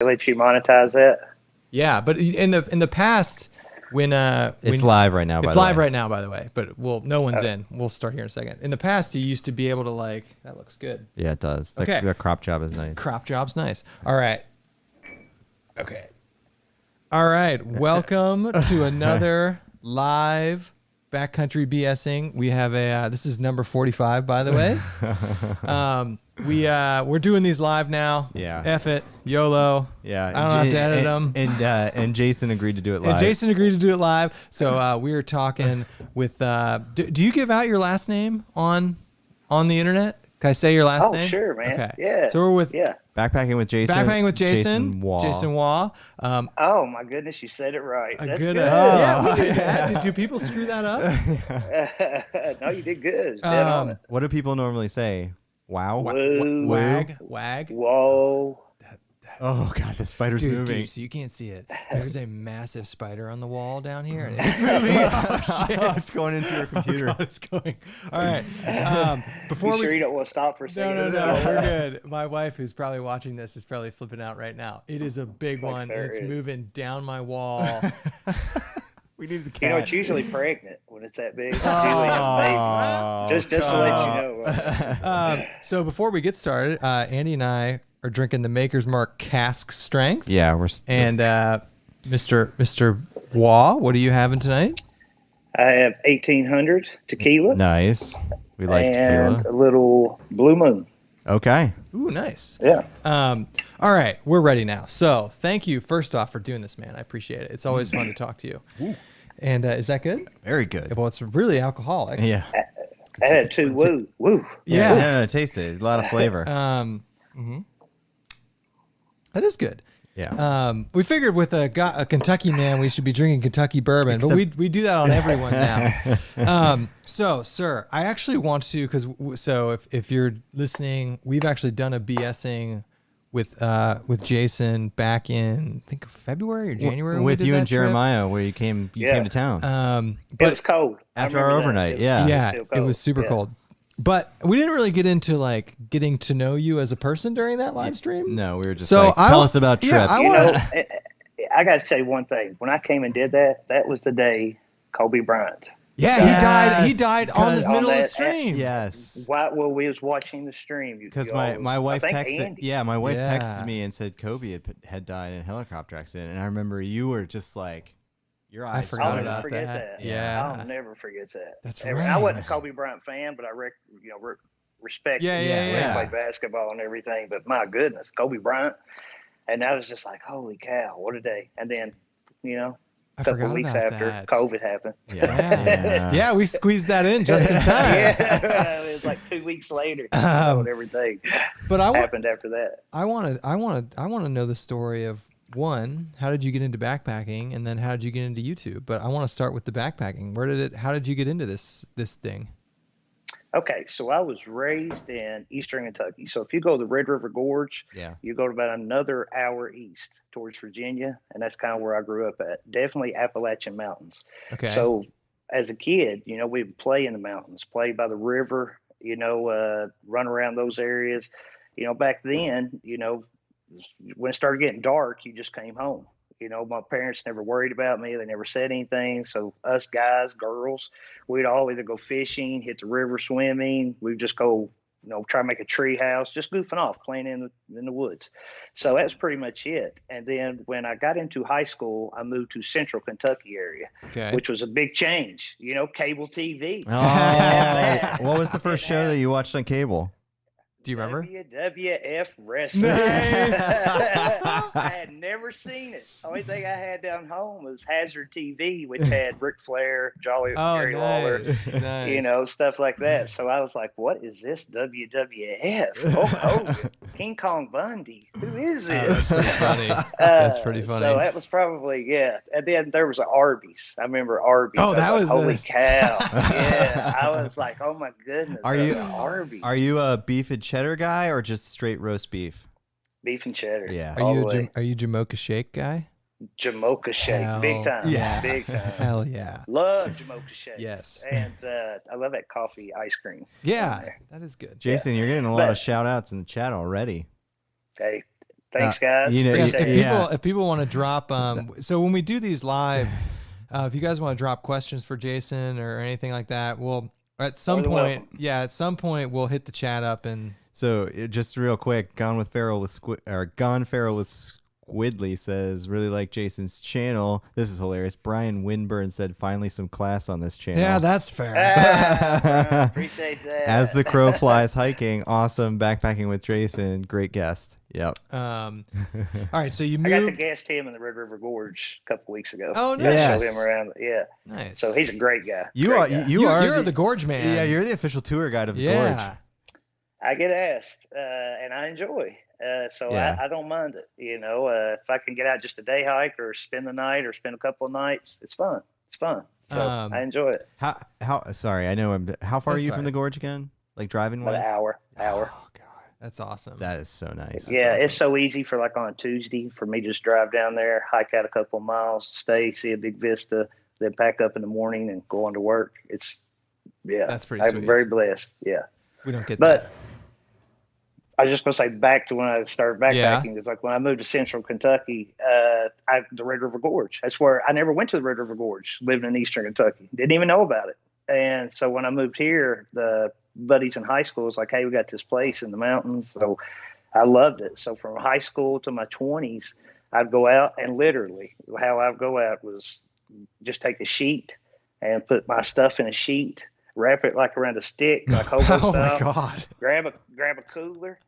They let you monetize that? Yeah, but in the past, when It's live right now. it's live right now, by the way. But no one's in. We'll start here in a second. In the past, you used to be able to that looks good. Yeah, it does. Okay. The crop job is nice. Crop job's nice. All right. Okay. All right. Welcome to another live Backcountry BSing. We have this is number 45, by the way. We're doing these live now. Yeah. F it. YOLO. Yeah. I don't have to edit them. And Jason agreed to do it live. And Jason agreed to do it live. So we were talking with. Do you give out your last name on the internet? Can I say your last name? Oh, sure, man. Okay. Yeah. So we're with Backpacking with Jason. Backpacking with Jason. Jason Waugh. Oh my goodness, you said it right. That's good. Yeah, we did that. Do people screw that up? No, you did good. It's dead on it. What do people normally say? Wow. Woo. Wag. Whoa. Oh god, the spider's moving. Dude, so you can't see it. There's a massive spider on the wall down here, and it's moving. Oh shit! It's going into your computer. Oh, God, it's going. All right. Before You sure you don't want to stop for a second? No, we're good. My wife, who's probably watching this, is probably flipping out right now. It is a big one, and it's moving down my wall. We need the cat. You know, it's usually pregnant when it's that big. It's usually a baby. Just to let you know. So before we get started, Andy and I are drinking the Maker's Mark Cask Strength. Yeah, And Mr. Waugh, what are you having tonight? I have 1800 tequila. nice. We like and tequila. a little Blue Moon. Okay. Ooh, nice. Yeah. All right, we're ready now. So thank you, first off, for doing this, man. I appreciate it. It's always fun to talk to you. Ooh. And is that good? Very good. Well, it's really alcoholic. Yeah. I had two woo. Yeah. Taste it. A lot of flavor. That is good. Yeah. We figured with a Kentucky man, we should be drinking Kentucky bourbon, but we do that on everyone now. So, sir, I actually want to, if you're listening, we've actually done a BSing with Jason back in, I think, February or January. With you and Jeremiah, where you came to town. But it was cold. After our overnight, it was super cold. But we didn't really get into getting to know you as a person during that live stream. No, we were just tell us about trips. I got to tell you one thing. When I came and did that, that was the day Kobe Bryant. Yeah, he died on the middle of the stream. Yes. Well, we was watching the stream. Because my wife texted. Andy. Yeah, my wife texted me and said Kobe had died in a helicopter accident, and I remember you were just like, your eyes. I forgot I'll about never forget that. that. Yeah, I'll never forget that. That's right. right. I wasn't a Kobe Bryant fan, but I respect. Yeah. Play basketball and everything, but my goodness, Kobe Bryant, and I was just like, holy cow, what a day! And then, I a couple forgot of weeks about after that. COVID happened. Yeah, we squeezed that in just in time. Yeah, it was like 2 weeks later, and everything. But happened after that. I want to know the story of, one, how did you get into backpacking, and then how did you get into YouTube? But I want to start with the backpacking. How did you get into this thing? Okay, so I was raised in eastern Kentucky. So if you go to the Red River Gorge, you go to about another hour east towards Virginia, and that's kind of where I grew up at. Definitely Appalachian Mountains. Okay. So as a kid, we would play in the mountains, play by the river, run around those areas. Back then, when it started getting dark, you just came home. My parents never worried about me. They never said anything. So us guys, girls, we'd all either go fishing, hit the river swimming. We'd just go, try to make a tree house, just goofing off, playing in the woods. So that's pretty much it. And then when I got into high school, I moved to Central Kentucky area, which was a big change. Cable TV. Oh, what was the first show that you watched on cable? Do you remember? WWF Wrestling. Nice. I had never seen it. The only thing I had down home was Hazard TV, which had Ric Flair, Jerry Lawler, nice. Stuff like that. So I was like, what is this WWF? Oh, King Kong Bundy. Who is this? That's pretty funny. That's pretty funny. So that was probably, And then there was an Arby's. I remember Arby's. Oh, that was holy cow. Yeah. I was like, oh my goodness. Arby's. Are you a beef and cheddar guy or just straight roast beef? Beef and cheddar. Yeah. Are you Jamocha Shake guy? Jamocha Shake, big time. Yeah, big time. Hell yeah. Love Jamocha Shake. Yes. And I love that coffee ice cream. Yeah, that is good. Jason, you're getting a lot of shout outs in the chat already. Hey, Thanks, guys. If people want to drop, so when we do these live, if you guys want to drop questions for Jason or anything like that, well, at some point, we'll hit the chat up. And so just real quick, Gone Feral with Squidly says, really like Jason's channel. This is hilarious. Brian Winburn said, finally some class on this channel. Yeah, that's fair. Appreciate that. As the crow flies hiking, awesome. Backpacking with Jason, great guest. Yep. All right, so you moved. I got to guest him in the Red River Gorge a couple weeks ago. Oh, nice. Show him around. Yeah. Nice. So he's a great guy. You're the Gorge man. Yeah, you're the official tour guide of the Gorge. I get asked, and I enjoy. I don't mind it. If I can get out just a day hike or spend the night or spend a couple of nights, it's fun. So I enjoy it. How far are you from the Gorge again? Like driving wise? An hour. Oh God, that's awesome. That is so nice. Yeah, awesome. It's so easy for like on a Tuesday for me to just drive down there, hike out a couple of miles, stay, see a big vista, then pack up in the morning and go on to work. That's pretty sweet. I'm very blessed. Yeah. We don't get that. I was just going to say back to when I started backpacking. It's like when I moved to Central Kentucky, the Red River Gorge. That's where I never went to the Red River Gorge, living in Eastern Kentucky. Didn't even know about it. And so when I moved here, the buddies in high school was like, hey, we got this place in the mountains. So I loved it. So from high school to my 20s, I'd go out, and literally how I'd go out was just take a sheet and put my stuff in a sheet, wrap it like around a stick, like hobo style. My God. Grab a cooler,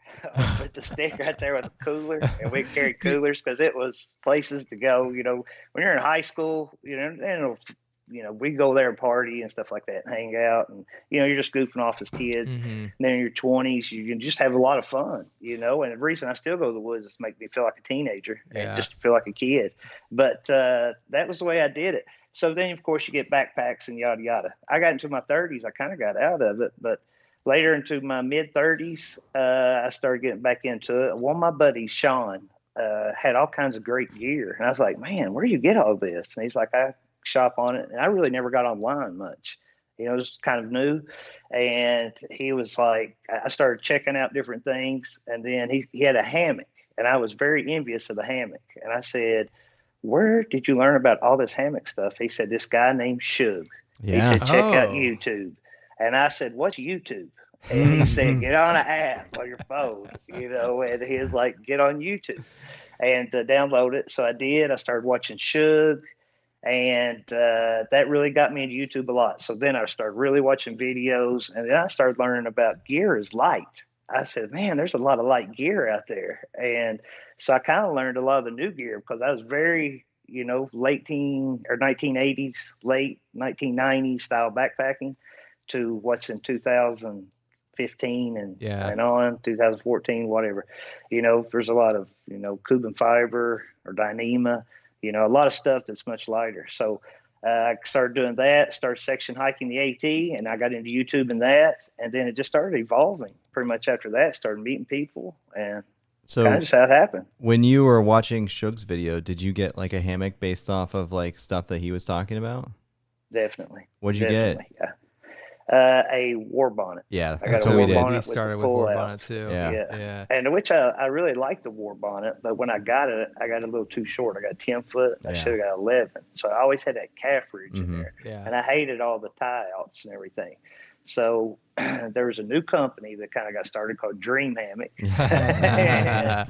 put the stick right there with a cooler, and we carry coolers because it was places to go. When you're in high school, we go there and party and stuff like that, and hang out, and you're just goofing off as kids. Mm-hmm. And then in your 20s, you can just have a lot of fun. And the reason I still go to the woods is to make me feel like a teenager and just feel like a kid. But that was the way I did it. So then, of course, you get backpacks and yada, yada. I got into my 30s. I kind of got out of it. But later into my mid-30s, I started getting back into it. One of my buddies, Sean, had all kinds of great gear. And I was like, man, where do you get all this? And he's like, I shop on it. And I really never got online much. It was kind of new. And he was like, I started checking out different things. And then he had a hammock. And I was very envious of the hammock. And I said, where did you learn about all this hammock stuff? He said, this guy named Shug. Yeah. He said, check out YouTube. And I said, what's YouTube? And he said, get on an app on your phone, and he was like, get on YouTube and download it. So I did. I started watching Shug, and that really got me into YouTube a lot. So then I started really watching videos, and then I started learning about gear is light. I said, man, there's a lot of light gear out there. And so I kind of learned a lot of the new gear because I was very, late 1980s, late 1990s style backpacking to what's in 2015 and on 2014, whatever. There's a lot of, Cuban fiber or Dyneema, a lot of stuff that's much lighter. So I started doing that, started section hiking the AT, and I got into YouTube and that. And then it just started evolving pretty much after that, started meeting people, and so kind of just how it happened. When you were watching Shug's video, did you get like a hammock based off of like stuff that he was talking about? Definitely. What'd you get? Yeah. A war bonnet. Yeah, I got a war bonnet. We started with war bonnet too. Yeah. And which I really liked the war bonnet, but when I got it, I got a little too short. I got 10 foot. I should have got 11. So I always had that calf ridge in there. Yeah. And I hated all the tie outs and everything. So there was a new company that kind of got started called Dream Hammock. And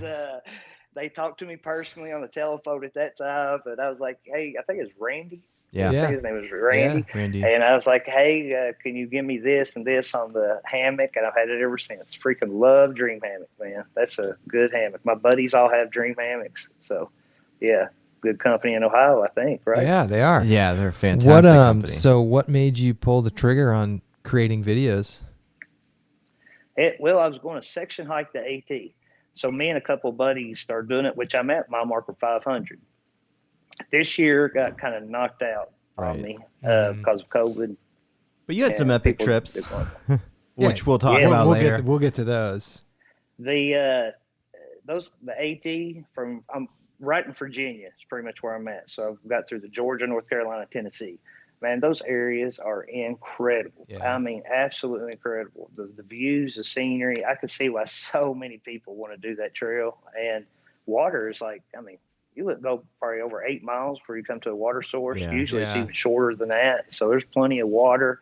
they talked to me personally on the telephone at that time. And I was like, hey, I think it's Randy. Yeah. I think his name was Randy. Yeah, Randy. And I was like, hey, can you give me this and this on the hammock? And I've had it ever since. Freaking love Dream Hammock, man. That's a good hammock. My buddies all have Dream Hammocks. So, yeah, good company in Ohio, I think, right? Yeah, they are. Yeah, they're a fantastic company. So what made you pull the trigger on creating videos? I was going to section hike the AT. So me and a couple of buddies started doing it, which I'm at mile marker 500. This year got kind of knocked out on me because of COVID. But you had some epic trips, which we'll talk about later. We'll get to those. The AT I'm right in Virginia. It's pretty much where I'm at. So I've got through the Georgia, North Carolina, Tennessee. Man, those areas are incredible. Yeah. I mean, absolutely incredible. The views, the scenery. I could see why so many people want to do that trail. And water is like, I mean, you would go probably over 8 miles before you come to a water source. Yeah. Usually it's even shorter than that. So there's plenty of water,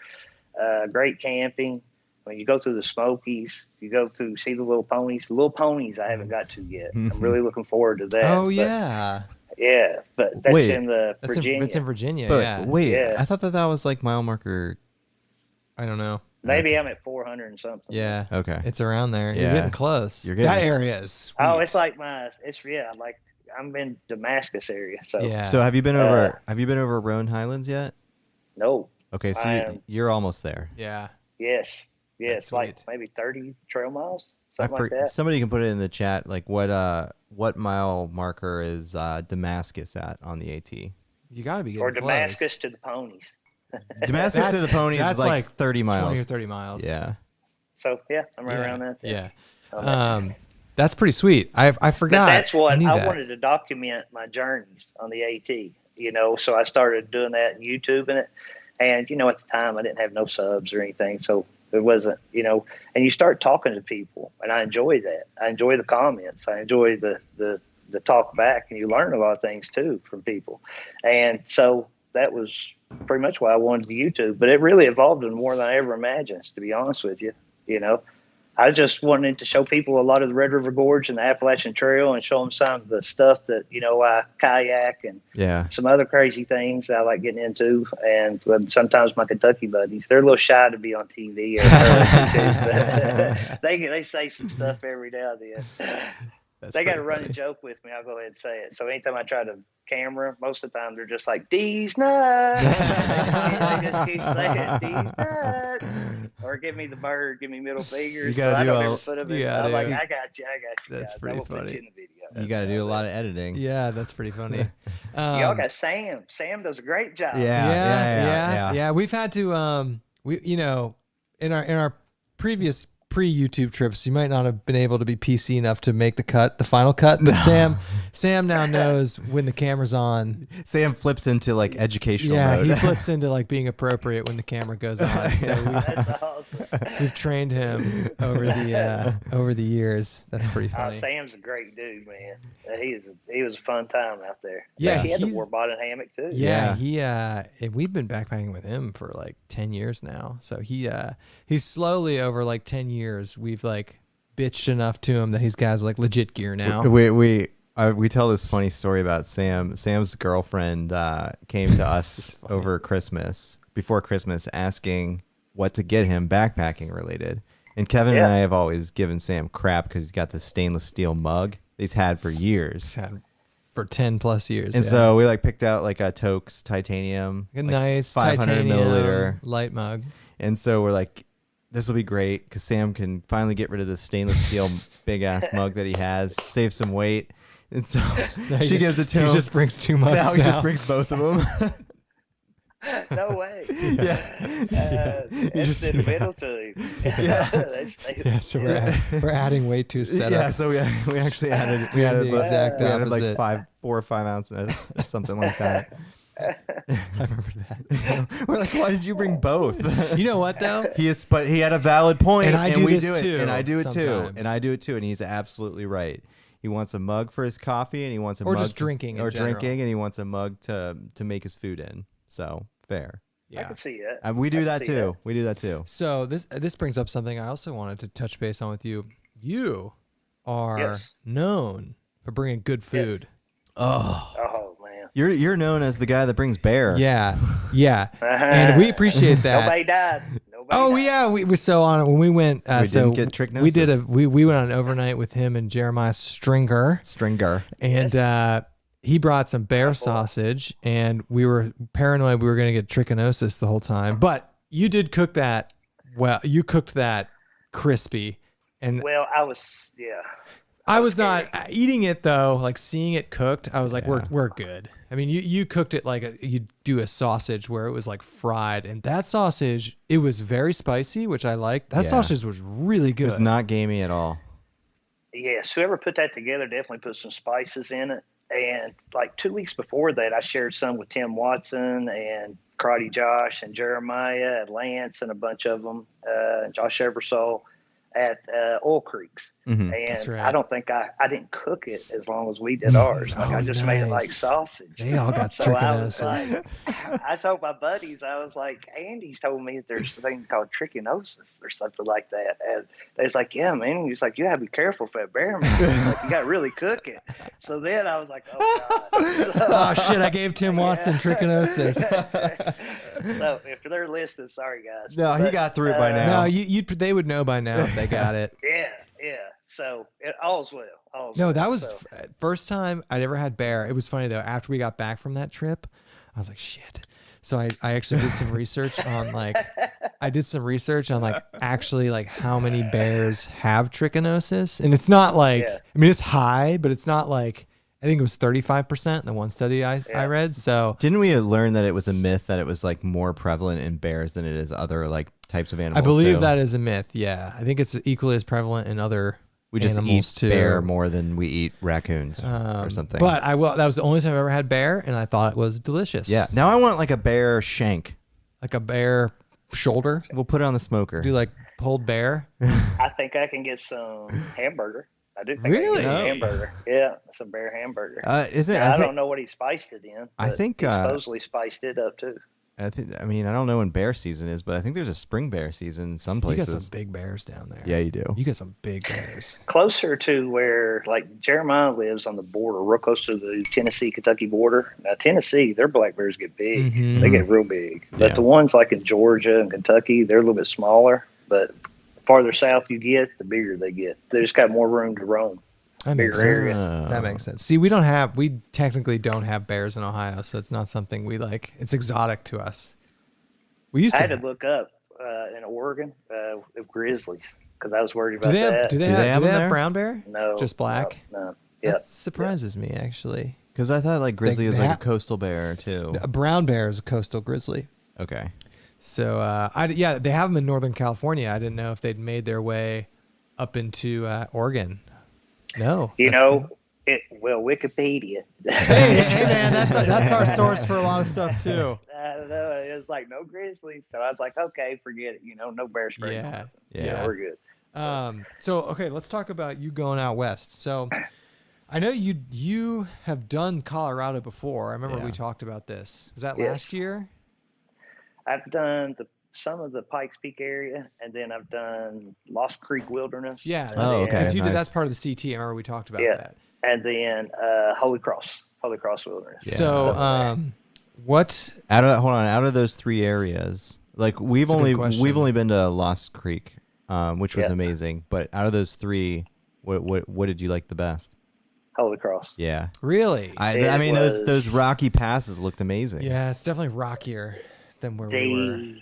great camping. When you go through the Smokies, you go through, see the little ponies. The little ponies I haven't got to yet. I'm really looking forward to that. Oh, yeah. Yeah, but that's in the Virginia. It's in Virginia, but yeah. Wait, yeah. I thought that was like mile marker. I don't know. Maybe I'm at 400 and something. Yeah. Okay. It's around there. Yeah. You're getting close. That area is sweet. Oh, it's like like I'm in Damascus area. So yeah. So have you been over Roan Highlands yet? No. Okay, so you're almost there. Yeah. Yes. That's Like sweet. maybe 30 trail miles, something like that. Somebody can put it in the chat, like what mile marker is Damascus at on the AT? You got to be getting Or Damascus close. to the ponies. Damascus to the ponies is like 30 miles. 20 or 30 miles. Yeah. So yeah, I'm right around that. Yeah. Okay. That's pretty sweet. I forgot. But that's what I wanted to document my journeys on the AT, so I started doing that and YouTubing it. And, at the time I didn't have no subs or anything. So it wasn't, and you start talking to people, and I enjoy that. I enjoy the comments. I enjoy the talk back, and you learn a lot of things too from people. And so that was pretty much why I wanted to YouTube, but it really evolved into more than I ever imagined, to be honest with you. I just wanted to show people a lot of the Red River Gorge and the Appalachian Trail and show them some of the stuff that, I kayak and some other crazy things I like getting into. And sometimes my Kentucky buddies, they're a little shy to be on TV. But they say some stuff every now and then. They got a running joke with me. I'll go ahead and say it. So anytime I try to camera, most of the time they're just like, "These nuts." They just keep saying, "These nuts," or give me the bird, give me middle fingers. You gotta so I don't ever put them in. I'm like, do. I got you. That's guys. pretty I will put funny. you in the video. You got to do a lot of editing. Yeah, that's pretty funny. Y'all got Sam. Sam does a great job. Yeah. We've had to in our previous pre-YouTube trips, you might not have been able to be PC enough to make the final cut. But Sam now knows when the camera's on. Sam flips into like educational mode. He flips into like being appropriate when the camera goes on. So That's awesome. we've trained him over the years. That's pretty funny. Sam's a great dude, man. He was a fun time out there. Yeah, he had the war-bottom hammock too. We've been backpacking with him for like 10 years now. So he's slowly over like 10 years we've like bitched enough to him that he's got like legit gear now. We tell this funny story about Sam. Sam's girlfriend came to us before Christmas, asking what to get him backpacking related. And Kevin and I have always given Sam crap because he's got this stainless steel mug he's had for years. He's had for 10 plus years. And so we like picked out like a Toaks titanium, a nice 500 titanium milliliter light mug. And so we're like, this will be great because Sam can finally get rid of this stainless steel big ass mug that he has, save some weight. And so she gives it to him. He just brings 2 mugs now. He just brings both of them. No way. It's in the middle to So we're adding weight to his setup. Yeah, so we actually added like 4 or 5 ounces, something like that. I remember that. We're like, why did you bring both? You know what though? But he had a valid point, and I do we this do it, too, and I do it sometimes. too, and I do it too, and he's absolutely right. He wants a mug for his coffee, and he wants a mug just drinking, and he wants a mug to make his food in. So fair. I can see that. And we do that too. We do that too. So this brings up something I also wanted to touch base on with you. You are known for bringing good food. Yes. Oh man. You're known as the guy that brings bear. Yeah. And we appreciate that. Nobody died. Yeah, we so on when we went. We didn't get trichinosis. We did we went on an overnight with him and Jeremiah Stringer, and he brought some bear sausage, and we were paranoid we were going to get trichinosis the whole time. But you did cook that well. You cooked that crispy, and I was not eating it though. Like seeing it cooked, I was like, we're good. I mean, you cooked it like you do a sausage where it was like fried, and that sausage, it was very spicy, which I liked. That sausage was really good. It was not gamey at all. Yes, whoever put that together definitely put some spices in it. And like 2 weeks before that, I shared some with Tim Watson and Karate Josh and Jeremiah and Lance and a bunch of them, Josh Eversole. at oil creeks. Mm-hmm. And right. I don't think I didn't cook it as long as we did ours. Like I just made it like nice. sausage. They all got So I was trichinosis. like, I told my buddies, I was like, Andy's told me that there's a thing called trichinosis or something like that. And they was like, yeah, man. He's like, you have to be careful for that bear meat. Like, you got to really cook it. So then I was like, oh, God. So, Oh, shit. I gave Tim Watson trichinosis. So if they're listening, sorry, guys. No, he got through it by now. No, they would know by now if they got it. Yeah. So all's well. No, that was first time I'd ever had bear. It was funny though. After we got back from that trip, I was like, shit. So I actually did some research on actually like how many bears have trichinosis, and it's not like I mean it's high, but it's not like I think it was 35% in the one study I read. So didn't we learn that it was a myth that it was like more prevalent in bears than it is other like types of animals? I believe that is a myth. Yeah, I think it's equally as prevalent in other. We just eat too. bear more than we eat raccoons or something. But that was the only time I've ever had bear, and I thought it was delicious. Yeah. Now I want like a bear shank. Like a bear shoulder. We'll put it on the smoker. Do like pulled bear. I think I can get some hamburger. I do think I can get some hamburger. Yeah, some bear hamburger. Isn't it? I don't know what he spiced it in. I think he supposedly spiced it up too. I mean, I don't know when bear season is, but I think there's a spring bear season in some places. You got some big bears down there. Yeah, you do. You got some big bears. Closer to where, like, Jeremiah lives on the border, real close to the Tennessee-Kentucky border. Now, Tennessee, their black bears get big. Mm-hmm. They get real big. But the ones like in Georgia and Kentucky, they're a little bit smaller. But farther south you get, the bigger they get. They just got more room to roam. That makes sense. That makes sense. See, we technically don't have bears in Ohio, so it's not something we like. It's exotic to us. I had to look up in Oregon of grizzlies because I was worried about that. Do they have brown bear? No, just black. No. That surprises me actually. Because I thought like grizzly is like a coastal bear too. A brown bear is a coastal grizzly. Okay. So they have them in Northern California. I didn't know if they'd made their way up into Oregon. No. Wikipedia. hey man, that's our source for a lot of stuff too. No, it was like no grizzlies, so I was like, okay, forget it. No bear spray. Yeah, we're good. So okay, let's talk about you going out west. So I know you have done Colorado before. I remember we talked about this. Was that last year? I've done some of the Pikes Peak area, and then I've done Lost Creek Wilderness. Yeah. Because you did that's part of the CT. I remember we talked about that. And then Holy Cross Wilderness. Yeah. So out of those three areas, like we've only been to Lost Creek, which was amazing. But out of those three, what did you like the best? Holy Cross. Yeah. Really? I mean, those rocky passes looked amazing. Yeah, it's definitely rockier than where we were.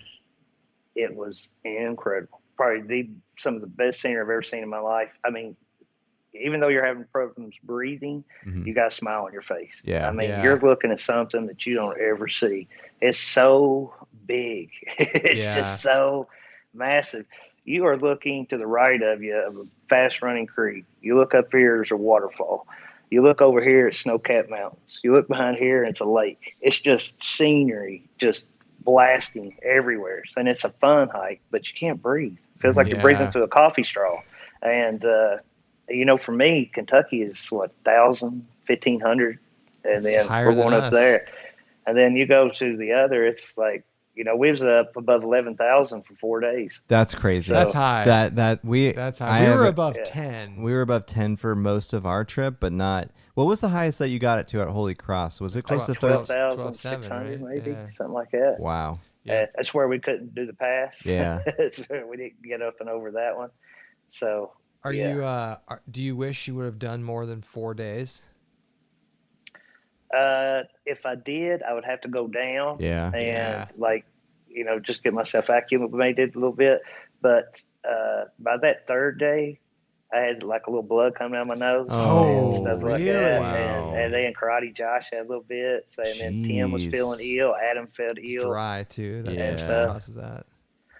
It was incredible. Probably some of the best scenery I've ever seen in my life. I mean, even though you're having problems breathing, you got a smile on your face. Yeah. I mean, you're looking at something that you don't ever see. It's so big. It's just so massive. You are looking to the right of you of a fast running creek. You look up here, there's a waterfall. You look over here, it's snow-capped mountains. You look behind here, and it's a lake. It's just scenery, just blasting everywhere. And it's a fun hike, but you can't breathe. It feels like you're breathing through a coffee straw. And, for me, Kentucky is 1,000, 1,500. And then we're going up there. And then you go to the other, it's like, we was up above 11,000 for 4 days. That's crazy. So that's high. That's high. We were above 10. We were above 10 for most of our trip, but not. What was the highest that you got it to at Holy Cross? Was it close to 12,600, maybe something like that? Wow. That's where we couldn't do the pass. Yeah. That's where we didn't get up and over that one. So. Do you wish you would have done more than 4 days? If I did, I would have to go down and just get myself acclimated a little bit. But by that third day, I had like a little blood coming out of my nose and stuff like that. Wow. And then Karate Josh had a little bit. So, and then Tim was feeling ill. Adam felt ill. Dry too. That causes that.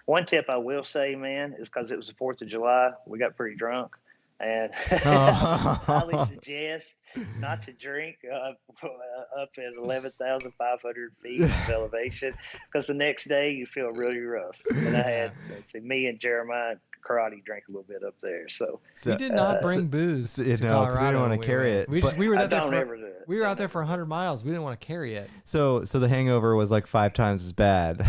One tip I will say, man, is because it was the 4th of July, we got pretty drunk. And I highly suggest not to drink up at 11,500 feet of elevation, because the next day you feel really rough. And I had me and Jeremiah and karate drank a little bit up there. So we did not bring booze to Colorado. We didn't want to carry it. We were out there we were out there for 100 miles. We didn't want to carry it. So the hangover was like 5 times as bad.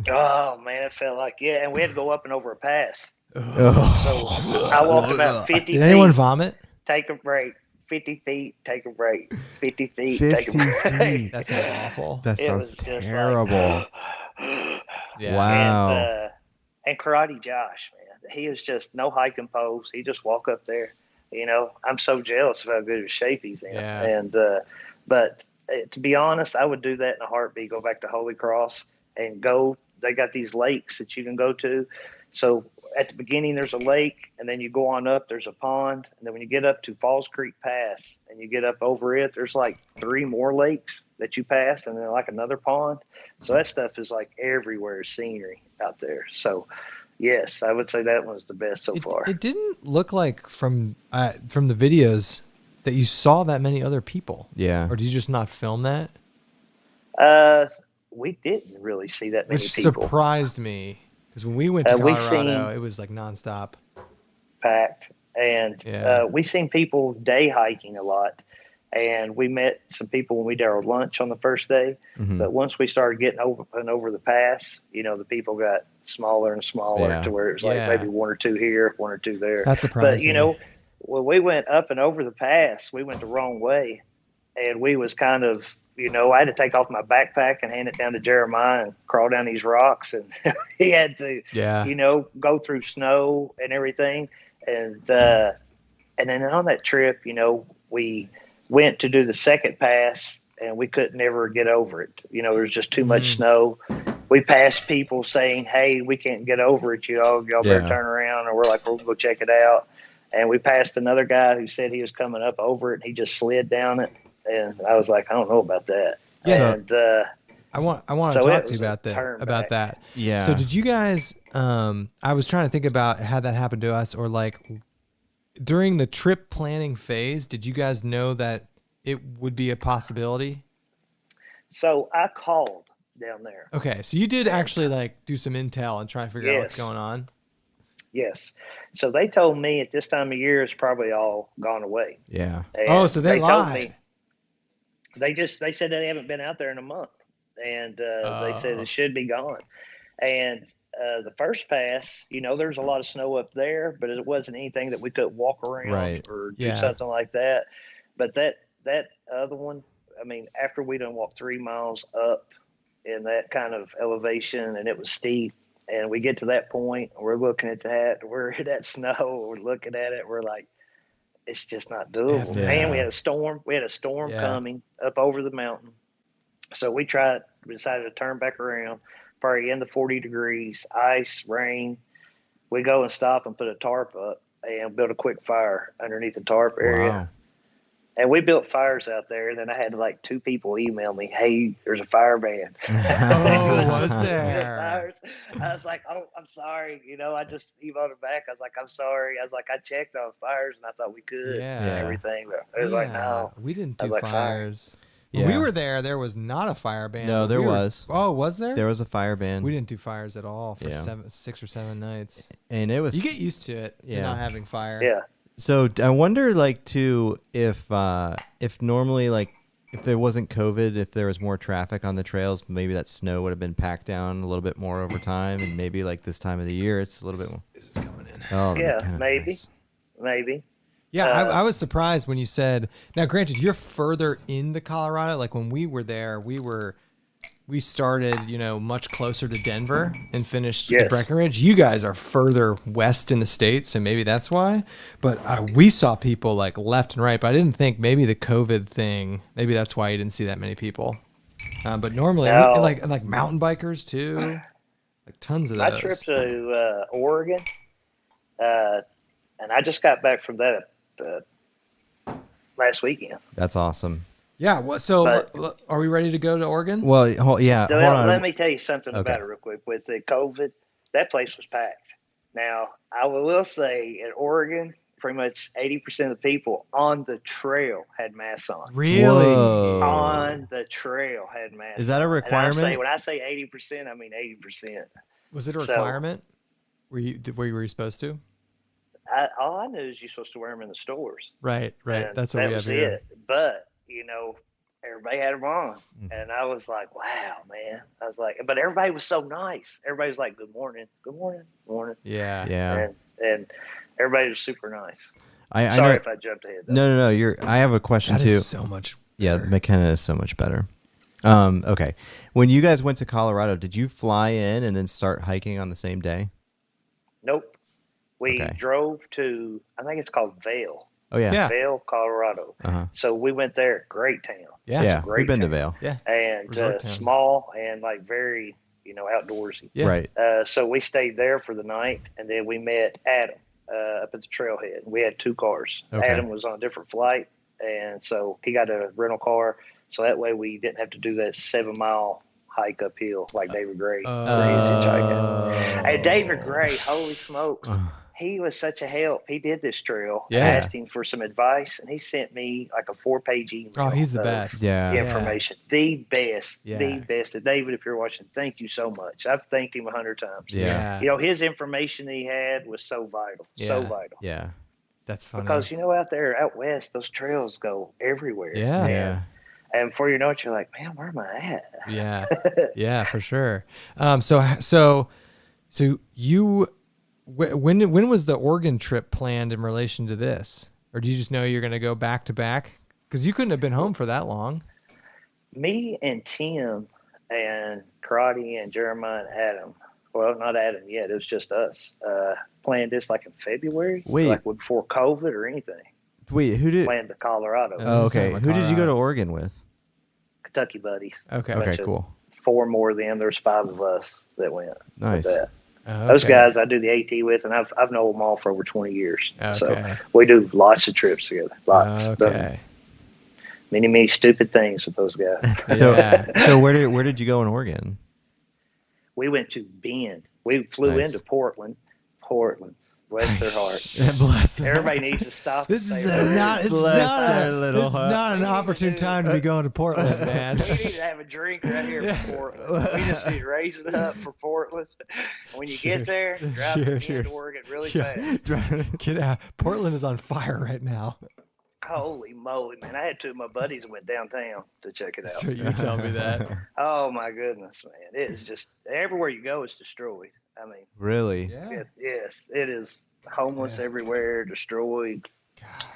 Oh man, it felt like and we had to go up and over a pass. Oh. So I walked about 50 feet. Did anyone vomit? Take a break. 50 feet, take a break. 50 feet, take a break. That sounds awful. That sounds terrible. Yeah. Wow. And Karate Josh, man, he is just no hike and pose. He just walk up there. You know, I'm so jealous of how good of shape he's in. Yeah. And but to be honest, I would do that in a heartbeat. Go back to Holy Cross and go. They got these lakes that you can go to. So at the beginning, there's a lake, and then you go on up, there's a pond. And then when you get up to Falls Creek Pass and you get up over it, there's like 3 more lakes that you pass, and then like another pond. So that stuff is like everywhere scenery out there. So yes, I would say that one's the best so far. It didn't look like from the videos that you saw that many other people. Yeah. Or did you just not film that? We didn't really see that many Which people. surprised me. Because when we went to Colorado, it was like nonstop. Packed. And we seen people day hiking a lot. And we met some people when we did our lunch on the first day. Mm-hmm. But once we started getting over the pass, you know, the people got smaller and smaller to where it was like maybe 1 or 2 here, 1 or 2 there. That surprised me. But, you know, when we went up and over the pass, we went the wrong way. And we was kind of, you know, I had to take off my backpack and hand it down to Jeremiah and crawl down these rocks. And he had to, you know, go through snow and everything. And then on that trip, you know, we went to do the second pass and we couldn't ever get over it. You know, there was just too much snow. We passed people saying, hey, we can't get over it. Y'all better turn around. And we're like, we'll go check it out. And we passed another guy who said he was coming up over it and he just slid down it. And I was like, I don't know about that. Yeah. And I want to talk to you about that. Yeah. So did you guys? I was trying to think about how that happened to us, or like during the trip planning phase. Did you guys know that it would be a possibility? So I called down there. Okay, so you did actually like do some intel and try to figure out what's going on. Yes. So they told me at this time of year it's probably all gone away. Yeah. And so they lied. told me. They said they haven't been out there in a month, and they said it should be gone. And the first pass, you know, there's a lot of snow up there, but it wasn't anything that we could walk around or do something like that. But that other one, I mean, after we done walked 3 miles up in that kind of elevation, and it was steep, and we get to that point, we're looking at that, we're in that snow, we're looking at it, we're like, it's just not doable. Yeah. And we had a storm coming up over the mountain. So we decided to turn back around, probably in the 40 degrees, ice, rain. We go and stop and put a tarp up and build a quick fire underneath the tarp area. Wow. And we built fires out there. And then I had like 2 people email me, hey, there's a fire ban. Was there? I was like, oh, I'm sorry. You know, I just emailed it back. I was like, I'm sorry. I was like, I checked on fires and I thought we could and everything. But it was like, no. We didn't do like, fires. When we were there was not a fire ban. No, there was. Oh, was there? There was a fire ban. We didn't do fires at all for 6 or 7 nights. And it was. You get used to it, to not having fire. Yeah. So I wonder, like, too, if normally, like, if there wasn't COVID, if there was more traffic on the trails, maybe that snow would have been packed down a little bit more over time, and maybe like this time of the year, it's a little bit more. This is coming in. Oh, yeah, maybe. Nice. Maybe. Yeah, I was surprised when you said. Now, granted, you're further into Colorado. Like when we were there, we started, you know, much closer to Denver and finished at Breckenridge. You guys are further west in the States, and maybe that's why. But we saw people like left and right. But I didn't think maybe the COVID thing. Maybe that's why you didn't see that many people. But normally, like mountain bikers too, like tons of those. My trip to Oregon, and I just got back from that last weekend. That's awesome. Yeah. So are we ready to go to Oregon? Well, hold on. Let me tell you something about it real quick. With the COVID, that place was packed. Now, I will say in Oregon, pretty much 80% of the people on the trail had masks on. Really? Whoa. On the trail had masks. Is that a requirement? When I say 80%, I mean 80%. Was it a requirement? Were you supposed to? All I knew is you're supposed to wear them in the stores. Right. And That's what we have here. It. But everybody had them on, and I was like, "Wow, man!" I was like, but everybody was so nice. Everybody was like, "Good morning, good morning, good morning." Yeah. And everybody was super nice. I Sorry know, if I jumped ahead. Though. No. I have a question that too. Is so much. Yeah, McKenna is so much better. Okay. When you guys went to Colorado, did you fly in and then start hiking on the same day? Nope. We drove to, I think it's called Vail. Oh, yeah. Vail, Colorado. So we went there. Great town. Yeah. Great We've been town. to Vail. Yeah. And small and like very, outdoorsy. Yeah. Right. So we stayed there for the night, and then we met Adam up at the trailhead. We had 2 cars. Okay. Adam was on a different flight, and so he got a rental car. So that way we didn't have to do that 7-mile hike uphill like David Gray. And David Gray, holy smokes, he was such a help. He did this trail. Yeah. I asked him for some advice, and he sent me like a 4-page email. Oh, he's the best. Information. The best. Yeah. The best. And David, if you're watching, thank you so much. I've thanked him 100 times. Yeah. His information he had was so vital. So vital. Yeah. That's funny. Because, out there, out west, those trails go everywhere. Yeah. And before you know it, you're like, man, where am I at? Yeah. Yeah, for sure. So you, when was the Oregon trip planned in relation to this? Or did you just know you're going to go back to back? Because you couldn't have been home for that long. Me and Tim and Karate and Jeremiah and Adam, well, not Adam yet, it was just us, planned this like in February. Wait. Like before COVID or anything. Wait, who did? Planned to Colorado. Oh, okay. Who did you go to Oregon with? Kentucky buddies. Okay, cool. 4 more of them. There's 5 of us that went. Nice. With that. Those guys I do the AT with, and I've known them all for over 20 years. Okay. So we do lots of trips together. Lots. Okay. Many stupid things with those guys. So where did you go in Oregon? We went to Bend. We flew into Portland. Bless their heart. Bless Everybody needs to stop. This is not an opportune time to be going to Portland, man. We need to have a drink right here for Portland. We just need to raise it up for Portland. When you get there, drive to Oregon really fast. Get out. Portland is on fire right now. Holy moly, man. I had 2 of my buddies went downtown to check it out. So you tell me that. Oh, my goodness, man. It is just, everywhere you go is destroyed. I mean. Really? Yeah. Yes, it is homeless everywhere, destroyed.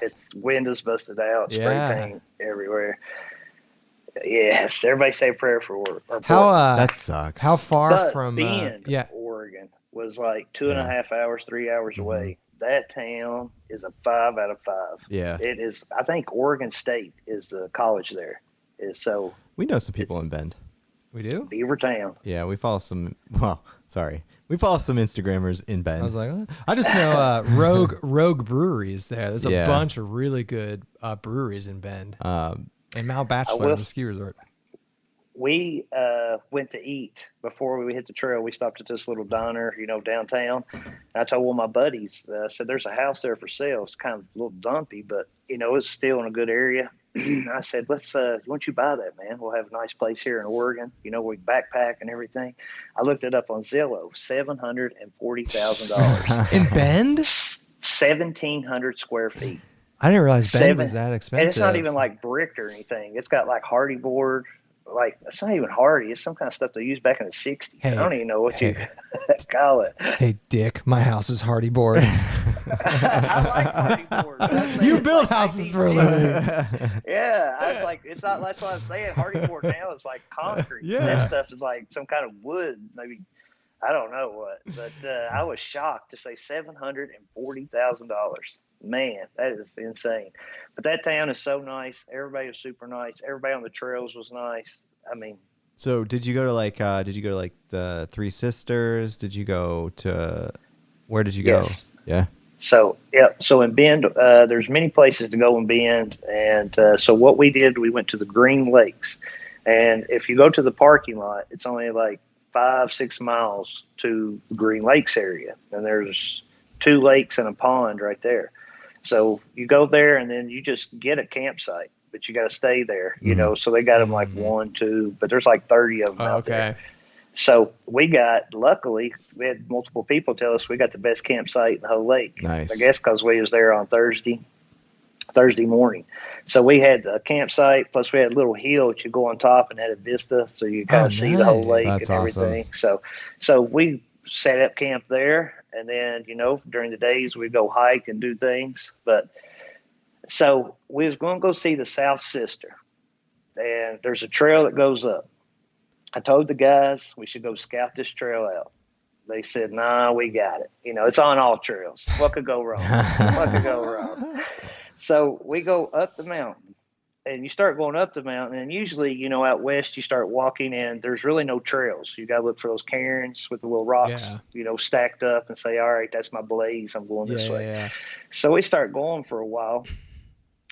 It's windows busted out, spray paint everywhere. Yes, everybody say a prayer for work. That sucks. How far from Bend, Oregon was like 2.5 hours, 3 hours away. That town is a 5 out of 5. Yeah. It is. I think Oregon State is the college there. We know some people in Bend. We do? Beavertown. Yeah, we follow some. Well, sorry, we follow some Instagrammers in Bend. I was like, I just know Rogue Breweries there. There's a bunch of really good breweries in Bend. And Mount Bachelor, the ski resort. We went to eat before we hit the trail. We stopped at this little diner, downtown. And I told one of my buddies, said, there's a house there for sale. It's kind of a little dumpy, but, it's still in a good area. I said, why don't you buy that, man? We'll have a nice place here in Oregon. We backpack and everything. I looked it up on Zillow, $740,000. In Bend? 1,700 square feet. I didn't realize Bend was that expensive. And it's not even like brick or anything. It's got like hardy board. Like, it's not even hardy. It's some kind of stuff they used back in the 60s. Hey, I don't even know what you call it. Hey, Dick, my house is hardy board. I like hardy board. You build houses for a living. Yeah, I was like, it's not. That's what I'm saying. Hardy board now is like concrete. Yeah. That stuff is like some kind of wood, maybe. I don't know what, but I was shocked to say $740,000. Man, that is insane. But that town is so nice. Everybody was super nice. Everybody on the trails was nice. I mean. So did you go to the Three Sisters? Did you go to, where did you go? Yes. Yeah. So, So in Bend, there's many places to go in Bend. And so what we did, we went to the Green Lakes. And if you go to the parking lot, it's only like 5-6 miles to the Green Lakes area. And there's 2 lakes and a pond right there. So you go there and then you just get a campsite, but you got to stay there, So they got them like 1, 2, but there's like 30 of them out there. So luckily, we had multiple people tell us we got the best campsite in the whole lake. Nice. I guess because we was there on Thursday morning. So we had a campsite, plus we had a little hill that you go on top and had a vista, so you kind of see the whole lake. That's and everything. Awesome. So we set up camp there, and then during the days we go hike and do things. But so we was going to go see the South Sister, and there's a trail that goes up. I told the guys we should go scout this trail out. They said, "Nah, we got it. It's on all trails. What could go wrong? What could go wrong?" So we go up the mountain, and you start going up the mountain, and usually, out west, you start walking, and there's really no trails. You got to look for those cairns with the little rocks, stacked up, and say, "All right, that's my blaze. I'm going this way." Yeah. So we start going for a while,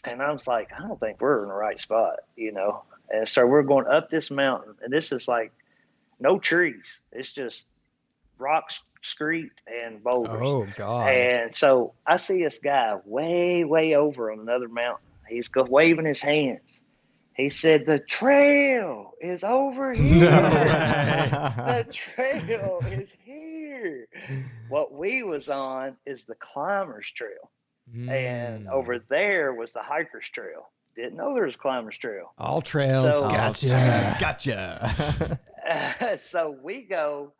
and I was like, I don't think we're in the right spot, And so we're going up this mountain, and this is like no trees. It's just rocks, screet, and boulders. Oh, God. And so I see this guy way, way over on another mountain. He's waving his hands. He said, "The trail is over here. The trail is here." What we was on is the climbers trail. And over there was the hikers trail. Didn't know there was climbers trail. All trails. So, Gotcha. So we go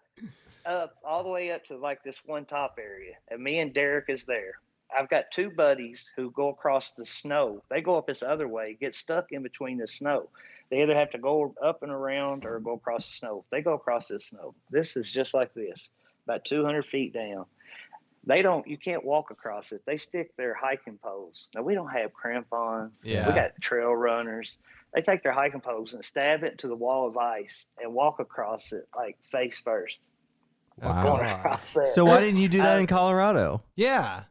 up all the way up to like this one top area, and me and Derek is there. I've got two buddies who go across the snow. They go up this other way, get stuck in between the snow. They either have to go up and around or go across the snow. They go across this snow. This is just like this, about 200 feet down. You can't walk across it. They stick their hiking poles. Now, we don't have crampons. Yeah. We got trail runners. They take their hiking poles and stab it to the wall of ice and walk across it like face first. Wow. So why didn't you do that in Colorado? Yeah.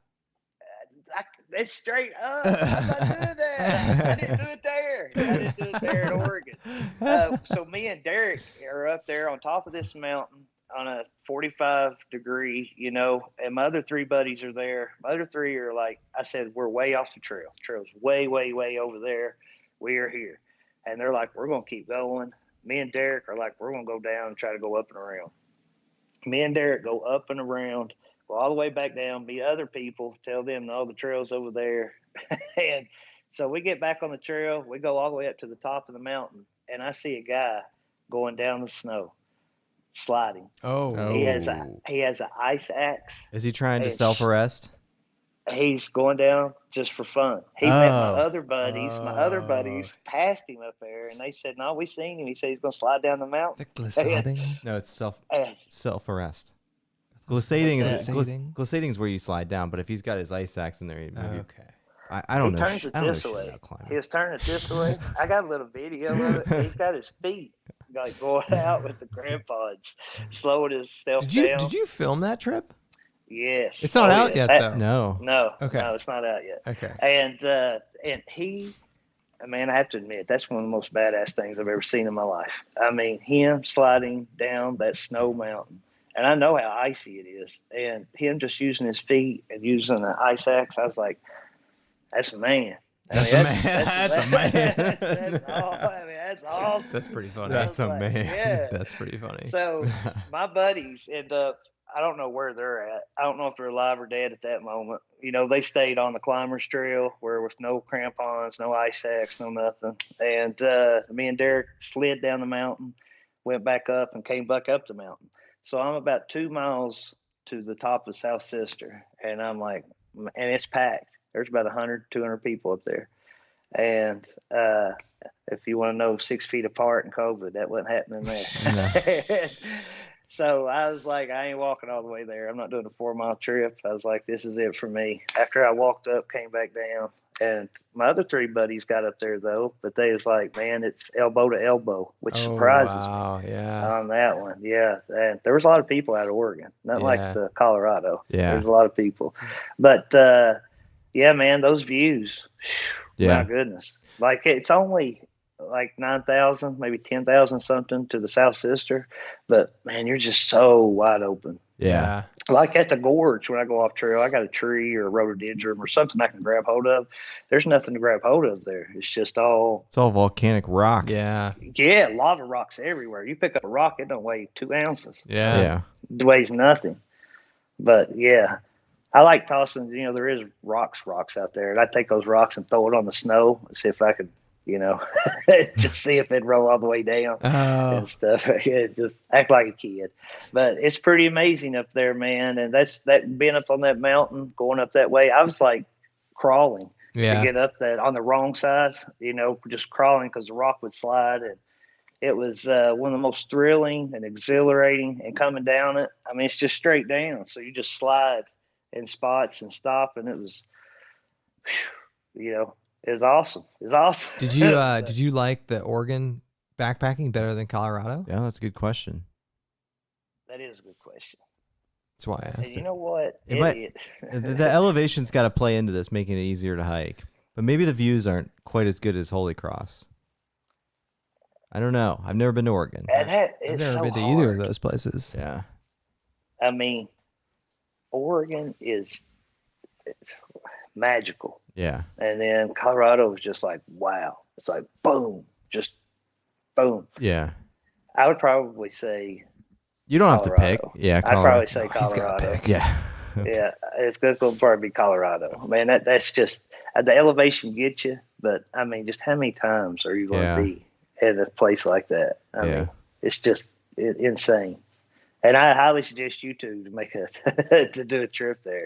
It's straight up. I'm not doing that. I didn't do it there. I didn't do it there in Oregon. So me and Derek are up there on top of this mountain on a 45 degree, and my other three buddies are there. My other three are like, I said, we're way off the trail. The trail's way, way, way over there. We are here. And they're like, we're going to keep going. Me and Derek are like, we're going to go down and try to go up and around. Me and Derek go up and around, go all the way back down, meet other people, tell them, no, the trail's over there. And so we get back on the trail. We go all the way up to the top of the mountain, and I see a guy going down the snow, sliding. Oh. He has an ice axe. Is he trying to self-arrest? He's going down just for fun. He met my other buddies. My other buddies passed him up there, and they said, "No, we seen him." He said he's going to slide down the mountain. The glissading? No, it's self-arrest. Glissading is where you slide down, but if he's got his ice axe in there, okay. I don't know. He turns it this way. He was turning it this way. I got a little video of it. He's got his feet like going out with the crampons, slowing himself down. Did you film that trip? Yes. It's not out yet, though. No. Okay. No, it's not out yet. Okay. And he, man, I have to admit, that's one of the most badass things I've ever seen in my life. I mean, him sliding down that snow mountain, and I know how icy it is, and him just using his feet and using an ice axe, I was like, that's a man. That's a man. That's awesome. That's pretty funny. That's a man. Yeah. That's pretty funny. So my buddies end up, I don't know where they're at. I don't know if they're alive or dead at that moment. They stayed on the climbers trail where with no crampons, no ice axe, no nothing. And me and Derek slid down the mountain, went back up, and came back up the mountain. So I'm about 2 miles to the top of South Sister, and I'm like, and it's packed. There's about 100, 200 people up there. And if you want to know 6 feet apart in COVID, that wasn't happening there. So I was like, I ain't walking all the way there. I'm not doing a 4-mile trip. I was like, this is it for me. After I walked up, came back down. And my other 3 buddies got up there, though. But they was like, man, it's elbow to elbow, which surprises me on that one. Yeah. And there was a lot of people out of Oregon, not like the Colorado. Yeah. There's a lot of people. But, yeah, man, those views, my goodness. Like, it's only like 9,000, maybe 10,000 something to the South Sister. But, man, you're just so wide open. Yeah. like at the gorge when I go off trail, I got a tree or a rhododendron or something I can grab hold of. There's nothing to grab hold of there. It's all volcanic rock. Yeah. Yeah, lava rocks everywhere. You pick up a rock, it don't weigh 2 ounces. Yeah. It weighs nothing. But yeah, I like tossing, there is rocks out there. And I take those rocks and throw it on the snow and see if I could, just see if it'd roll all the way down and stuff. Yeah, just act like a kid. But it's pretty amazing up there, man. And that being up on that mountain, going up that way, I was like crawling to get up that on the wrong side, just crawling because the rock would slide. And it was one of the most thrilling and exhilarating, and coming down it. I mean, it's just straight down. So you just slide in spots and stop. And it was, it was awesome. It was awesome. Did you like the Oregon backpacking better than Colorado? Yeah, that's a good question. That is a good question. That's why I asked. And you know what? The elevation's got to play into this, making it easier to hike. But maybe the views aren't quite as good as Holy Cross. I don't know. I've never been to Oregon. I've never been to either of those places. Yeah. I mean, Oregon is magical. Yeah. And then Colorado was just like, wow. It's like, boom, just boom. Yeah. I would probably say you don't Colorado. have to pick. Yeah, Colorado. I'd probably say Colorado. He's got to pick. Yeah. Yeah, it's going to probably be Colorado. Man, that's just, the elevation gets you, but I mean, just how many times are you going to be at a place like that? I mean, it's just insane. And I highly suggest you two to make to do a trip there.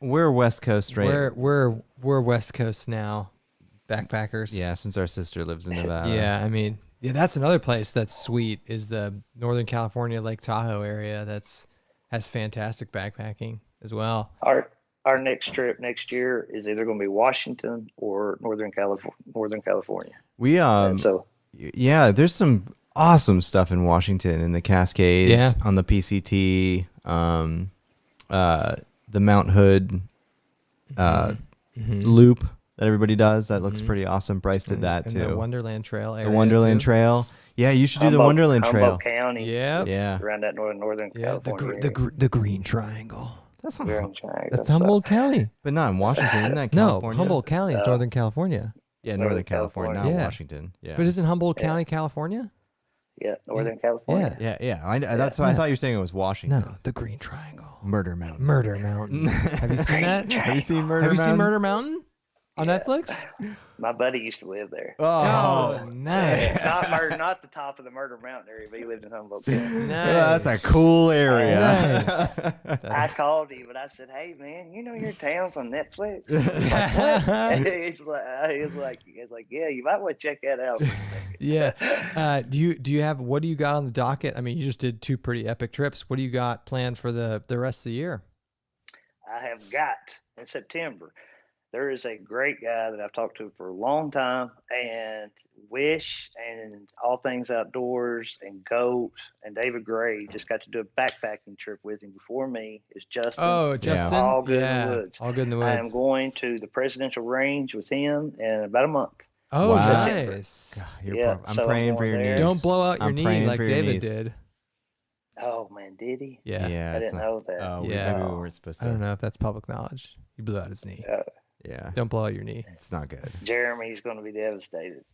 We're West Coast, right? We're West Coast now, backpackers. Yeah, since our sister lives in Nevada. Yeah, I mean, that's another place that's sweet. Is the Northern California Lake Tahoe area has fantastic backpacking as well. Our next trip next year is either going to be Washington or Northern California. There's some awesome stuff in Washington, in the Cascades, on the PCT, the Mount Hood loop that everybody does. That looks pretty awesome. Bryce did that too. The Wonderland Trail area. The Wonderland Trail. Yeah, you should do the Wonderland Trail. Humboldt County. Yeah. Around that northern California. The Green Triangle. That's not That's Humboldt County. But not in Washington, isn't that California? No, Humboldt County is Northern California. Yeah, Northern California, not Washington. Yeah. But isn't Humboldt County California? Yeah, Northern California. Yeah. That's why I thought you were saying it was Washington. No, the Green Triangle. Murder Mountain. Murder Mountain. Have you seen that? Have you seen Murder Mountain? Have you seen Murder Mountain on Netflix? My buddy used to live there. Oh, nice. Not the top of the Murder Mountain area, but he lived in Humboldt County. Nice. That's a cool area. Nice. I called him and I said, "Hey man, your town's on Netflix." He's like, "Yeah, you might want to check that out." Yeah. Do you have, what do you got on the docket? I mean, you just did 2 pretty epic trips. What do you got planned for the rest of the year? I have got in September. There is a great guy that I've talked to for a long time, and Wish and All Things Outdoors and Goat and David Gray just got to do a backpacking trip with him before me. It's Justin. Oh, Justin. All Good in the Woods. All Good in the Woods. I am going to the Presidential Range with him in about a month. Oh, wow. Nice. God, I'm praying for your knees. Don't blow out your knee like David did. Oh, man, did he? Yeah. I didn't know that. Oh, maybe we weren't supposed to. I don't know if that's public knowledge. He blew out his knee. Yeah. Don't blow out your knee. It's not good. Jeremy's going to be devastated.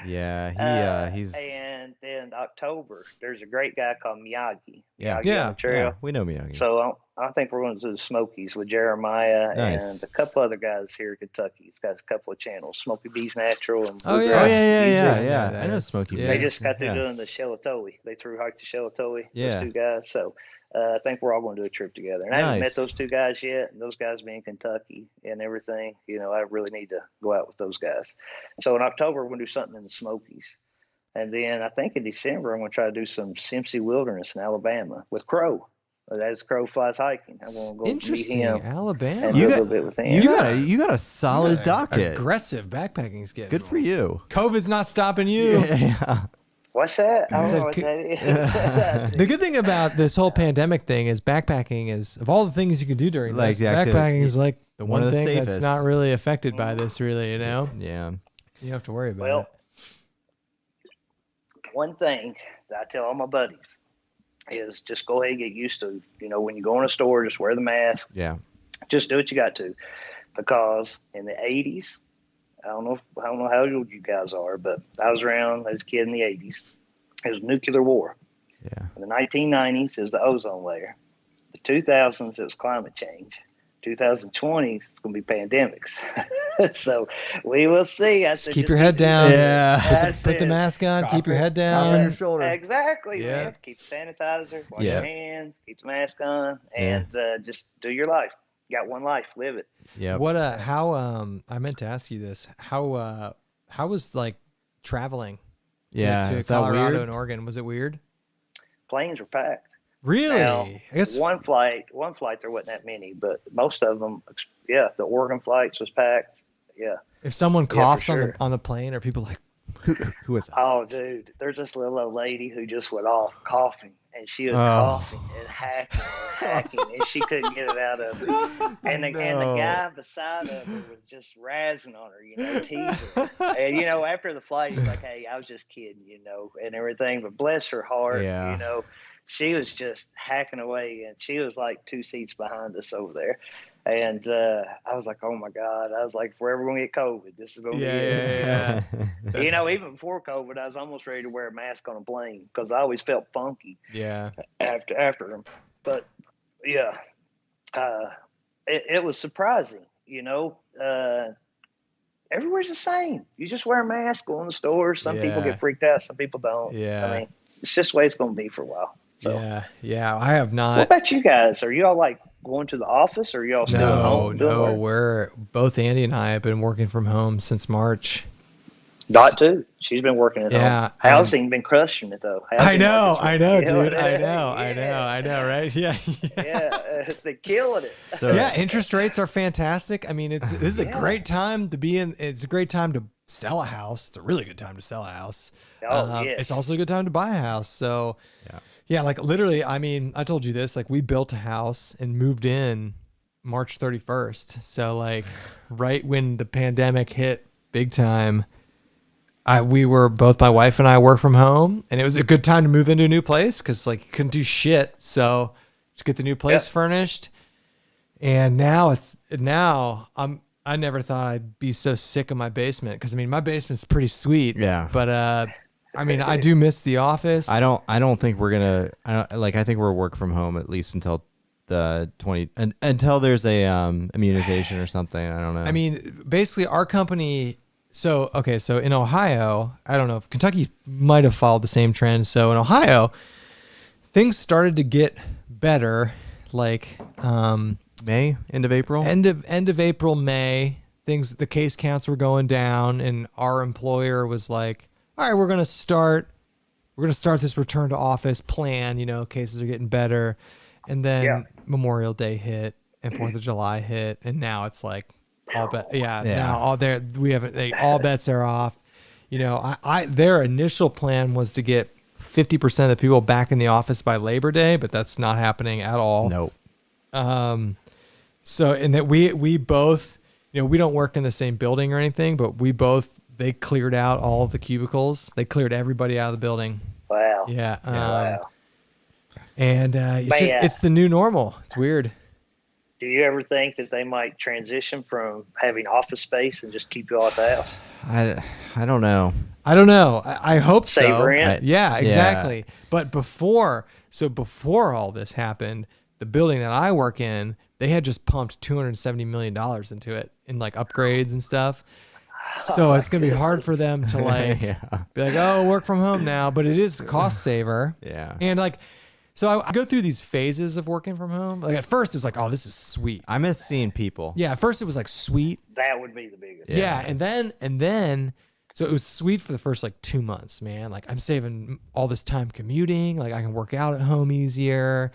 Yeah, he's. And then October, there's a great guy called Miyagi. Miyagi on the trail. Yeah, we know Miyagi. So I think we're going to do the Smokies with Jeremiah and a couple other guys here in Kentucky. He's got a couple of channels, Smoky Bees Natural. And yeah. I know Smoky Bees. They just got through doing the Shelatoe. They hiked the Shelatoe. Those 2 guys. So I think we're all going to do a trip together. And I haven't met those 2 guys yet. And those guys being Kentucky and everything, I really need to go out with those guys. So in October, we're going to do something in the Smokies. And then I think in December, I'm going to try to do some Simpsey Wilderness in Alabama with Crow. As Crow flies hiking. I'm going to go meet him. Alabama. And do a little bit with him. You got a solid docket. Aggressive backpacking schedule. Good for you. COVID's not stopping you. Yeah. What's that? I don't know what that is. The good thing about this whole pandemic thing is backpacking is, of all the things you can do during this, backpacking is like the one thing that's not really affected by this, really, Yeah. You don't have to worry about it. One thing that I tell all my buddies, is just go ahead and get used to, when you go in a store, just wear the mask. Yeah. Just do what you got to, because in the 80s, I don't know how old you guys are, but I was around as a kid in the 80s. It was nuclear war. Yeah. In the 1990s, it was the ozone layer. The 2000s, it was climate change. 2020s, it's going to be pandemics. So we will see. Just keep your head down. Yeah. Put the mask on. Keep your head down. Your shoulder. Exactly, Yeah. man. Keep the sanitizer. Wash your hands. Keep the mask on, and just do your life. You got one life. Live it. Yeah. I meant to ask you this. How was like traveling to Colorado and Oregon? Was it weird? Planes were packed. Really? Now, I guess one flight there wasn't that many, but most of them, the Oregon flights was packed. Yeah. If someone coughs sure. on the plane, are people like, who is that? Oh, dude, there's this little old lady who just went off coughing, and she was coughing and hacking, and she couldn't get it out of her. And the guy beside of her was just razzing on her, teasing her. And, after the flight, he's like, hey, I was just kidding, and everything. But bless her heart, she was just hacking away, and she was like 2 seats behind us over there. And I was like, oh, my God. I was like, if we're ever going to get COVID, this is going to be it. Yeah. Even before COVID, I was almost ready to wear a mask on a plane because I always felt funky after them. But, yeah, it was surprising, everywhere's the same. You just wear a mask, go in the store. Some people get freaked out. Some people don't. Yeah. I mean, it's just the way it's going to be for a while. So. Yeah. I have not. What about you guys? Are you all like going to the office, or are y'all still at home? No, we're both Andy and I have been working from home since March. Dot too. She's been working at home. Housing been crushing it though. I know, dude. I know, right? Yeah. It's been killing it. So interest rates are fantastic. I mean, this is a great time to be in. It's a great time to sell a house. It's a really good time to sell a house. It's also a good time to buy a house. So yeah, like literally, I mean, I told you this, like we built a house and moved in March 31st. So like right when the pandemic hit big time, we were both, my wife and I work from home, and it was a good time to move into a new place because like couldn't do shit. So just get the new place furnished. And now I never thought I'd be so sick of my basement because I mean, my basement's pretty sweet. Yeah. But I mean, I do miss the office. I don't think we're gonna. I think we're work from home at least until the until there's a immunization or something. I don't know. I mean, basically, our company. So in Ohio, I don't know if Kentucky might have followed the same trend. So in Ohio, things started to get better, like May, end of April, end of April, May. The case counts were going down, and our employer was like, all right, we're going to start this return to office plan, cases are getting better. And then Memorial Day hit and 4th of July hit. And now it's like all bets are off. Their initial plan was to get 50% of the people back in the office by Labor Day, but that's not happening at all. Nope. So, and that we both, we don't work in the same building or anything, but they cleared out all of the cubicles. They cleared everybody out of the building. Wow. Yeah. Wow. And it's the new normal. It's weird. Do you ever think that they might transition from having office space and just keep you all at the house? I don't know. I hope so. Save rent? Yeah, exactly. Yeah. But before all this happened, the building that I work in, they had just pumped $270 million into it in like upgrades and stuff. So it's going to be hard for them to be like, oh, work from home now, but it is a cost saver. Yeah. And like, so I go through these phases of working from home. Like at first it was like, oh, this is sweet. I miss seeing people. Yeah. At first it was like sweet. That would be the biggest. Yeah. And then, so it was sweet for the first like 2 months, man. Like I'm saving all this time commuting. Like I can work out at home easier.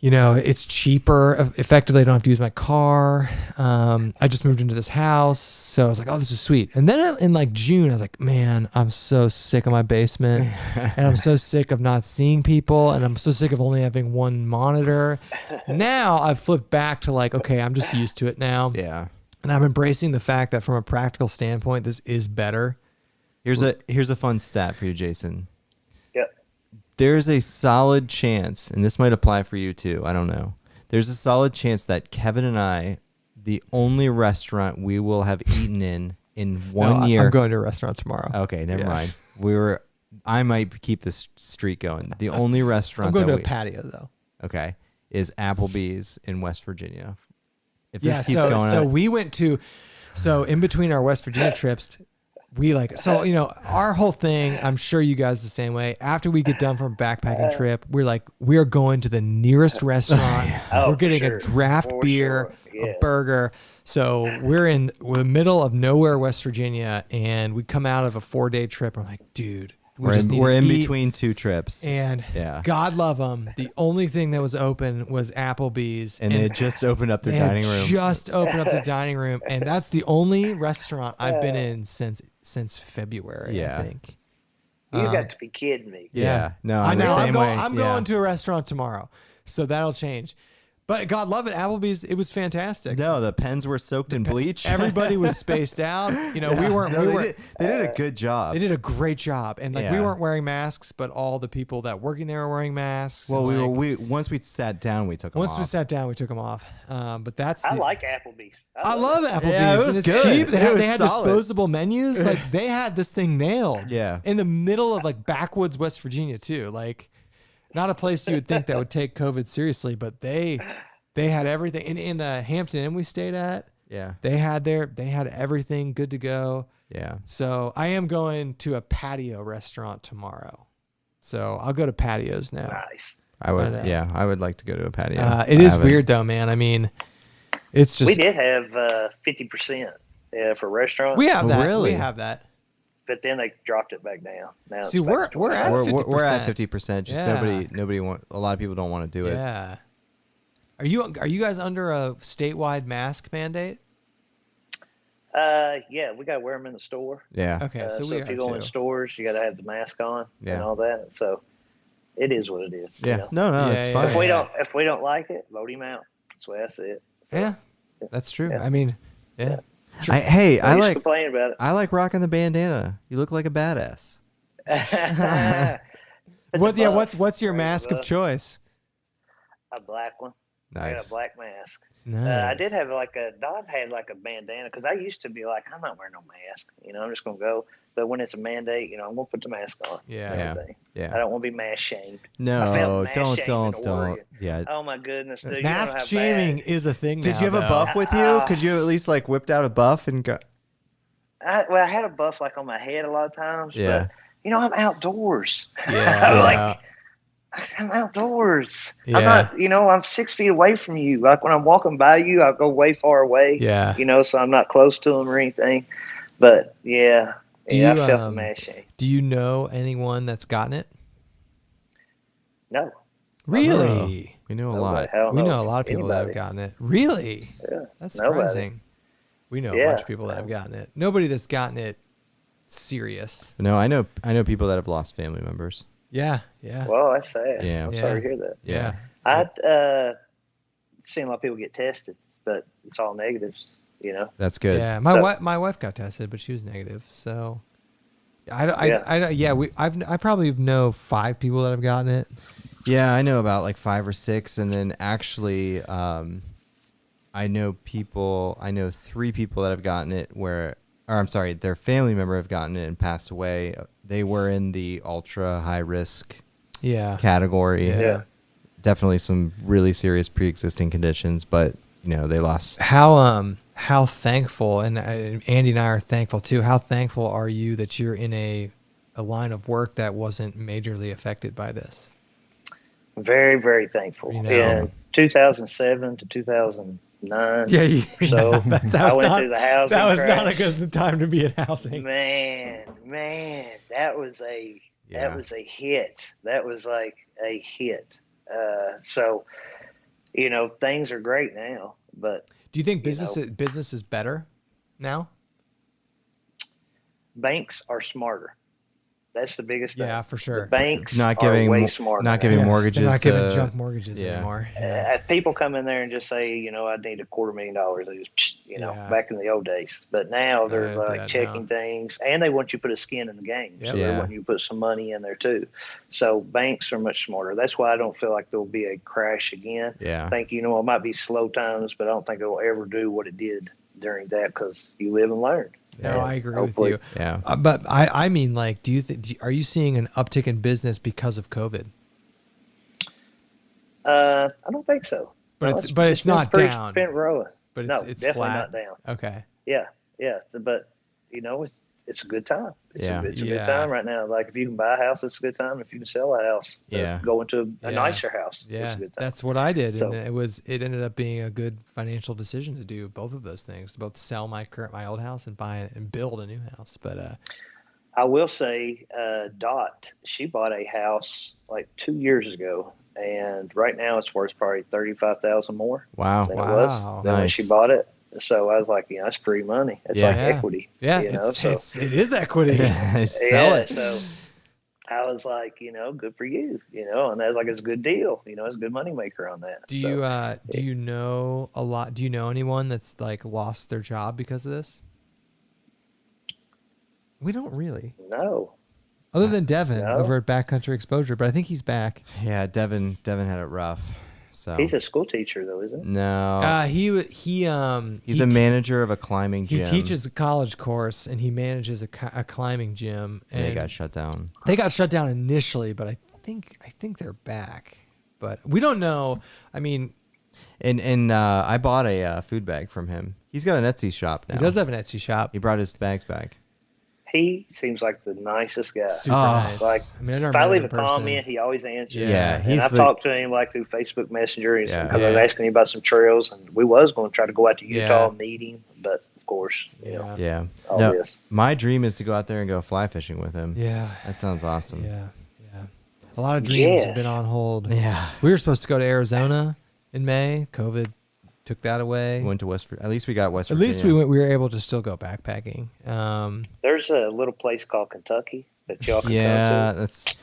It's cheaper. Effectively, I don't have to use my car. I just moved into this house. So I was like, oh, this is sweet. And then in like June, I was like, man, I'm so sick of my basement. And I'm so sick of not seeing people. And I'm so sick of only having one monitor. Now I've flipped back to like, okay, I'm just used to it now. Yeah. And I'm embracing the fact that from a practical standpoint, this is better. Here's a fun stat for you, Jason. Yep. there's a solid chance, and this might apply for you too, I don't know. There's a solid chance that Kevin and I, the only restaurant we will have eaten in 1 year. I'm going to a restaurant tomorrow. Okay, never mind. I might keep this streak going. The only restaurant I'm going to a patio though. Okay, is Applebee's in West Virginia. If Yeah, this keeps going so on, we went to, so in between our West Virginia trips, we our whole thing, I'm sure you guys the same way. After we get done from a backpacking trip, we're going to the nearest restaurant. We're getting a draft beer, a burger. So we're in the middle of nowhere, West Virginia, and we come out of a 4-day trip. We're like, dude, we're in between two trips. And God love them. The only thing that was open was Applebee's. And they had just opened up their dining room. Just opened up the dining room. And that's the only restaurant I've been in since February, I think. You got to be kidding me. Yeah. No, I'm going to a restaurant tomorrow. So that'll change. But God love it. Applebee's, it was fantastic. No, the pens were soaked in bleach. Everybody was spaced out. You know, they did a good job. They did a great job. And we weren't wearing masks, but all the people that working there were wearing masks. Well, once we sat down, we took them off. Once we sat down, we took them off. But I like Applebee's. I love Applebee's. Yeah, it was good. Cheap. They had solid. disposable menus. Like they had this thing nailed. Yeah. In the middle of backwoods West Virginia too. Like not a place you would think that would take COVID seriously, but they had everything. In the Hampton Inn we stayed at, they had everything good to go. Yeah. So I am going to a patio restaurant tomorrow. So I'll go to patios now. Nice. I would like to go to a patio. It is weird though, man. I mean, it's just we did have 50% for restaurants. We have that. Really? We have that. But then they dropped it back down. Now see, we're at 50%. We're at 50%. Just nobody want. A lot of people don't want to do it. Yeah. Are you guys under a statewide mask mandate? Yeah, we got to wear them in the store. Yeah. Okay, so if you go in stores, you got to have the mask on and all that. So it is what it is. Yeah. You know? No, it's fine. If we don't like it, vote him out. That's the way I see it. So, yeah, that's true. Yeah. I mean, yeah. Sure. I like complain about it. I like rocking the bandana. You look like a badass. What's your mask of choice? A black one. Nice. I got a black mask. Nice. I did have Dodd had a bandana because I used to be like, I'm not wearing no mask. I'm just gonna go. But when it's a mandate, I'm gonna put the mask on. Yeah. I don't want to be mask shamed. No, don't. Yeah. Oh my goodness, dude. Mask shaming is a thing. Did you have a buff with you? Could you at least whipped out a buff and go? I had a buff on my head a lot of times. Yeah. But, I'm outdoors. Yeah. I'm outdoors. Yeah. I'm not, I'm 6 feet away from you. Like when I'm walking by you, I'll go way far away. Yeah. So I'm not close to them or anything. But I felt the mask shame. Do you know anyone that's gotten it? No. Really? We know a lot. We know a lot of people that have gotten it. Really? Yeah. That's surprising. We know a bunch of people that have gotten it. Nobody that's gotten it serious. No, I know people that have lost family members. Yeah. Well, that's sad. Yeah. I'm sorry to hear that. Yeah. I've seen a lot of people get tested, but it's all negatives, That's good. Yeah. My wife got tested, but she was negative. So I probably know 5 people that have gotten it. Yeah, I know about 5 or 6, and then actually I know 3 people that have gotten it their family member have gotten it and passed away. They were in the ultra high risk category. Yeah. Definitely some really serious pre-existing conditions, but they lost. How thankful, and Andy and I are thankful too. How thankful are you that you're in a line of work that wasn't majorly affected by this? Very, very thankful. In 2007 to 2009. So I went through the housing. That was crash. not a good time to be in housing. Man, that was a hit. That was a hit. So, things are great now. But do you think business is better now? Banks are smarter. That's the biggest thing. Yeah, for sure. The banks not are giving way smarter. not giving mortgages. They're not giving junk mortgages anymore. People come in there and just say, I need $250,000. They just, back in the old days. But now they're like checking things, and they want you to put a skin in the game. Yep. So they want you to put some money in there too. So banks are much smarter. That's why I don't feel like there'll be a crash again. Yeah. I think, it might be slow times, but I don't think it'll ever do what it did during that, because you live and learn. No, I agree with you. Yeah. But I mean, like, are you seeing an uptick in business because of COVID? I don't think so. But it's not down. It's been growing. But it's definitely flat. not down. Okay. Yeah. But it's a good time. It's a good time right now. Like, if you can buy a house, it's a good time. If you can sell a house, go into a nicer house. Yeah, it's a good time. That's what I did, and it ended up being a good financial decision to do both of those things, to both sell my old house and buy it and build a new house. But I will say, Dot, she bought a house like 2 years ago, and right now it's worth probably $35,000 more. Wow! Than it was when she bought it. So I was like, that's free money. It's like equity. Yeah, it is equity. Sell it. So I was like, good for you. And I was like, it's a good deal. It's a good money maker on that. Do you know a lot? Do you know anyone that's like lost their job because of this? We don't really. No. Other than Devin over at Backcountry Exposure, but I think he's back. Yeah, Devin had it rough. So he's a school teacher, though, isn't he? No. He's a manager of a climbing gym. He teaches a college course, and he manages a climbing gym. And they got shut down. They got shut down initially, but I think they're back. But we don't know. I mean, and I bought a food bag from him. He's got an Etsy shop now. He does have an Etsy shop. He brought his bags back. He seems like the nicest guy. Super nice. Like, if I leave a comment, he always answers. Yeah, and I talked to him like through Facebook Messenger, because I was asking him about some trails, and we was going to try to go out to Utah and meet him, but of course, all this. My dream is to go out there and go fly fishing with him. Yeah, that sounds awesome. Yeah. A lot of dreams have been on hold. Yeah, we were supposed to go to Arizona in May. COVID took that away. Went to at least we got West Virginia. At least we were able to still go backpacking. There's a little place called Kentucky that y'all can come to. That's.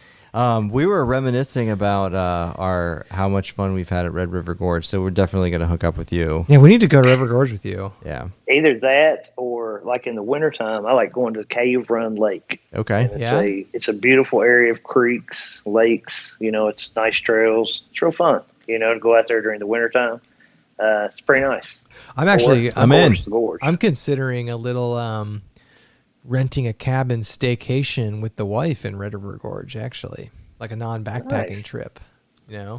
We were reminiscing about how much fun we've had at Red River Gorge, so we're definitely going to hook up with you. Yeah, we need to go to River Gorge with you. Yeah. Either that, or like in the wintertime, I like going to Cave Run Lake. Okay. It's a beautiful area of creeks, lakes. It's nice trails. It's real fun. To go out there during the wintertime. It's pretty nice. I'm considering a little renting a cabin staycation with the wife in Red River Gorge, actually, like a non-backpacking trip. Yeah.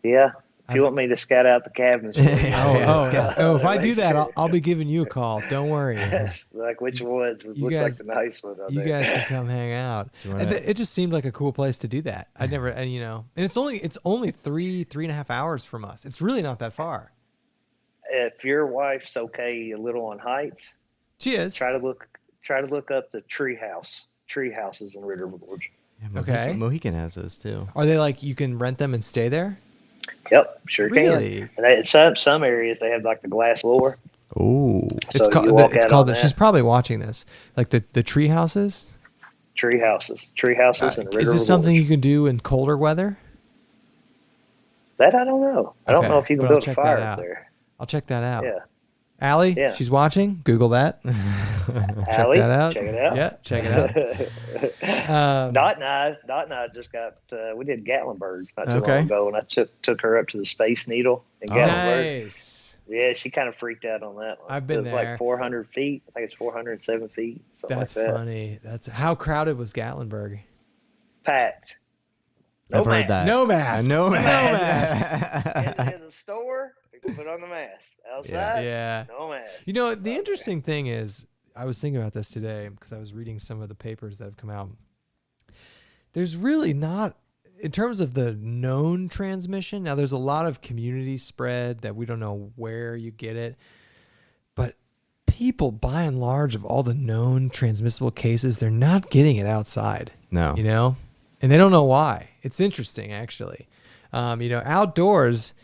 If you want me to scout out the cabins. If I do that, I'll be giving you a call. Don't worry. Like which ones? It looks like the nice one out there. You guys can come hang out. It just seemed like a cool place to do that. I never, and it's only 3.5 hours from us. It's really not that far. If your wife's okay, a little on heights, she is. Try to look up the tree houses in Red River Gorge. Yeah, okay. Mohican has those too. Are they like you can rent them and stay there? Yep, sure can. And some areas they have like the glass floor. Oh, it's called. She's probably watching this. Like the tree houses. Tree houses, and Red River Is this something you can do in colder weather? That I don't know. I don't know if you can build a fire up there. I'll check that out. Yeah. Allie, she's watching. Google that. Allie, check that out. Check it out. Yeah, check it out. Dot and I just got. We did Gatlinburg not too long ago, and I took her up to the Space Needle in Gatlinburg. Nice. Yeah, she kind of freaked out on that one. I've been there. Like 400 feet. I think it's 407 feet. That's like that. Funny. That's how crowded was Gatlinburg? Packed. I've heard that. No mask. No mask. In the store, people put on the mask. Outside, no mask. The interesting thing is, I was thinking about this today because I was reading some of the papers that have come out. There's really not, in terms of the known transmission, now there's a lot of community spread that we don't know where you get it, but people, by and large, of all the known transmissible cases, they're not getting it outside. No. And they don't know why. It's interesting, actually. Outdoors.